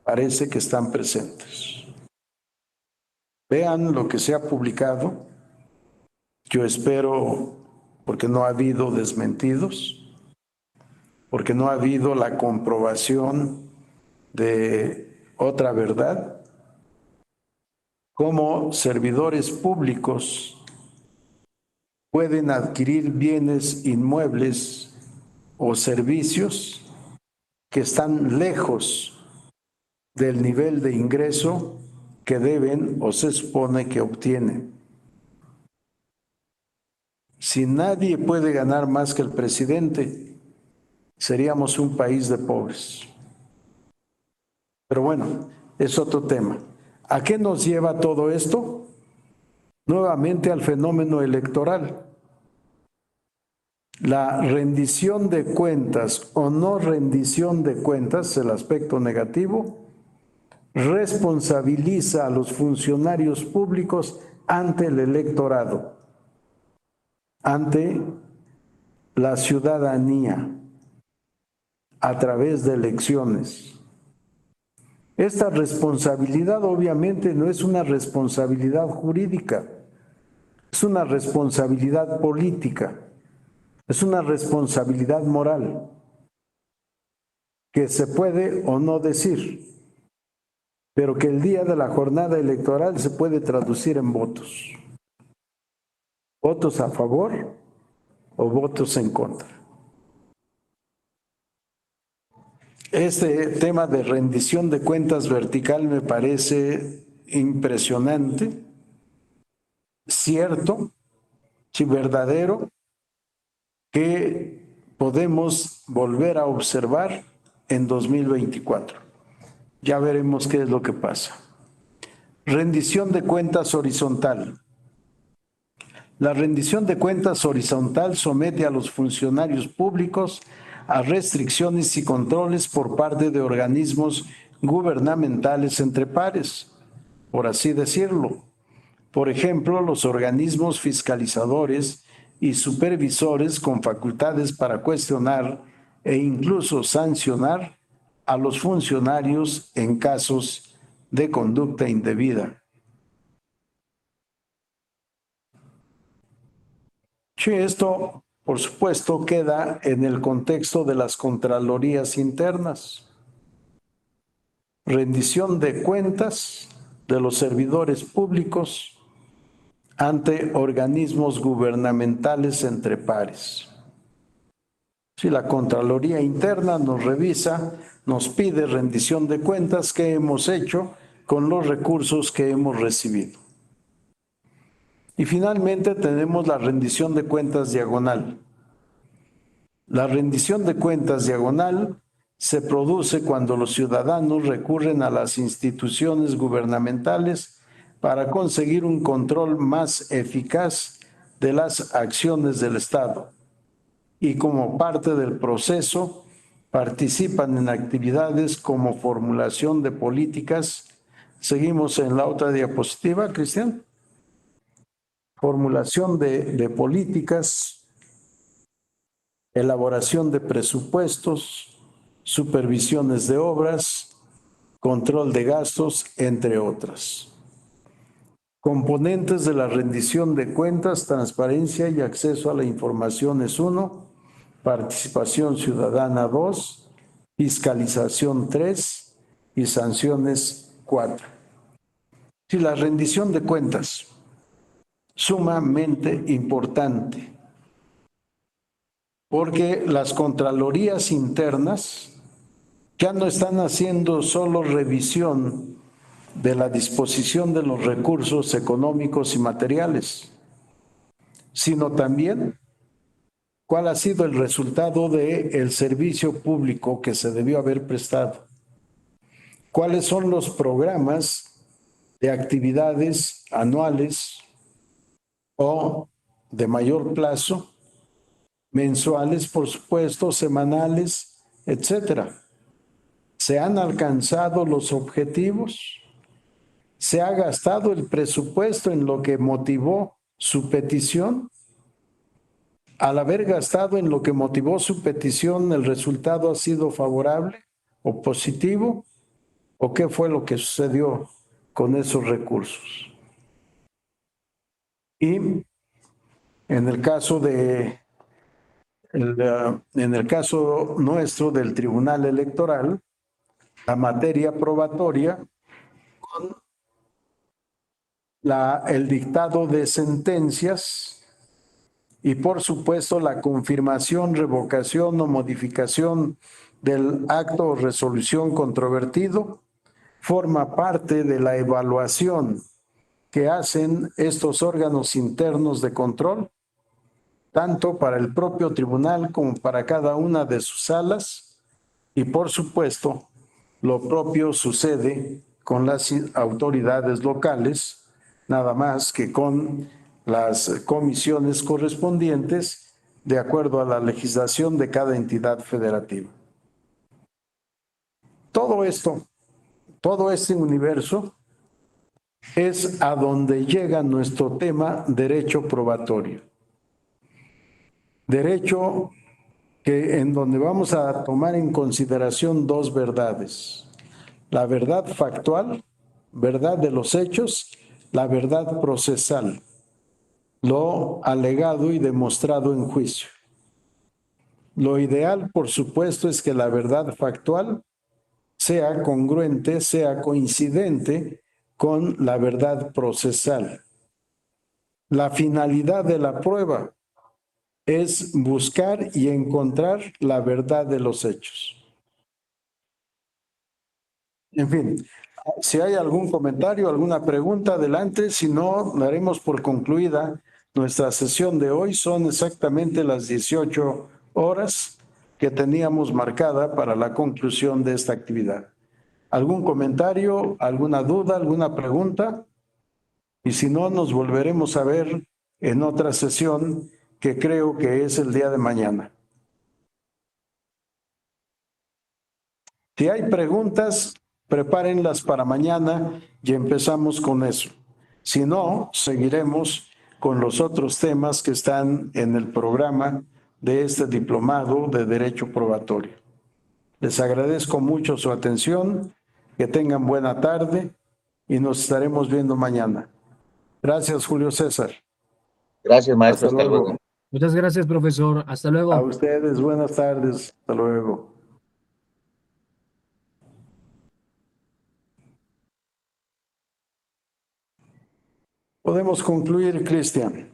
parece que están presentes. Vean lo que se ha publicado. Yo espero, porque no ha habido desmentidos, porque no ha habido la comprobación de otra verdad, cómo servidores públicos pueden adquirir bienes inmuebles o servicios que están lejos del nivel de ingreso que deben o se supone que obtienen. Si nadie puede ganar más que el presidente, seríamos un país de pobres. Pero bueno, es otro tema. ¿A qué nos lleva todo esto? Nuevamente al fenómeno electoral. La rendición de cuentas o no rendición de cuentas, el aspecto negativo, responsabiliza a los funcionarios públicos ante el electorado, ante la ciudadanía, a través de elecciones. Esta responsabilidad obviamente no es una responsabilidad jurídica, es una responsabilidad política, es una responsabilidad moral que se puede o no decir, pero que el día de la jornada electoral se puede traducir en votos. Votos a favor o votos en contra. Este tema de rendición de cuentas vertical me parece impresionante, cierto, sí, verdadero, que podemos volver a observar en 2024. Ya veremos qué es lo que pasa. Rendición de cuentas horizontal. La rendición de cuentas horizontal somete a los funcionarios públicos a restricciones y controles por parte de organismos gubernamentales entre pares, por así decirlo. Por ejemplo, los organismos fiscalizadores y supervisores con facultades para cuestionar e incluso sancionar a los funcionarios en casos de conducta indebida. Sí, esto, por supuesto, queda en el contexto de las contralorías internas. Rendición de cuentas de los servidores públicos ante organismos gubernamentales entre pares. Si la Contraloría Interna nos revisa, nos pide rendición de cuentas que hemos hecho con los recursos que hemos recibido. Y finalmente tenemos la rendición de cuentas diagonal. La rendición de cuentas diagonal se produce cuando los ciudadanos recurren a las instituciones gubernamentales para conseguir un control más eficaz de las acciones del Estado y como parte del proceso participan en actividades como formulación de políticas. Seguimos en la otra diapositiva, Cristian. Formulación de políticas, elaboración de presupuestos, supervisiones de obras, control de gastos, entre otras. Componentes de la rendición de cuentas, transparencia y acceso a la información es 1, participación ciudadana 2, fiscalización 3 y sanciones 4. Sí, la rendición de cuentas, sumamente importante, porque las contralorías internas ya no están haciendo solo revisión de la disposición de los recursos económicos y materiales, sino también cuál ha sido el resultado del servicio público que se debió haber prestado, cuáles son los programas de actividades anuales o de mayor plazo, mensuales, por supuesto, semanales, etcétera. ¿Se han alcanzado los objetivos? ¿Se ha gastado el presupuesto en lo que motivó su petición? Al haber gastado en lo que motivó su petición, ¿el resultado ha sido favorable o positivo? ¿O qué fue lo que sucedió con esos recursos? Y en el caso nuestro del Tribunal Electoral, la materia probatoria con el dictado de sentencias y por supuesto la confirmación, revocación o modificación del acto o resolución controvertido forma parte de la evaluación que hacen estos órganos internos de control, tanto para el propio tribunal como para cada una de sus salas, y por supuesto, lo propio sucede con las autoridades locales, nada más que con las comisiones correspondientes de acuerdo a la legislación de cada entidad federativa. Todo esto, todo este universo es a donde llega nuestro tema derecho probatorio. Derecho que en donde vamos a tomar en consideración dos verdades: la verdad factual, verdad de los hechos, la verdad procesal, lo alegado y demostrado en juicio. Lo ideal, por supuesto, es que la verdad factual sea congruente, sea coincidente con la verdad procesal. La finalidad de la prueba es buscar y encontrar la verdad de los hechos. En fin, si hay algún comentario, alguna pregunta, adelante. Si no, daremos por concluida nuestra sesión de hoy. Son exactamente las 18 horas que teníamos marcada para la conclusión de esta actividad. ¿Algún comentario, alguna duda, alguna pregunta? Y si no, nos volveremos a ver en otra sesión que creo que es el día de mañana. Si hay preguntas, prepárenlas para mañana y empezamos con eso. Si no, seguiremos con los otros temas que están en el programa de este diplomado de Derecho Probatorio. Les agradezco mucho su atención, que tengan buena tarde y nos estaremos viendo mañana. Gracias, Julio César. Gracias, maestro. Hasta luego. Muchas gracias, profesor. Hasta luego. A ustedes, buenas tardes. Hasta luego. Podemos concluir, Cristian.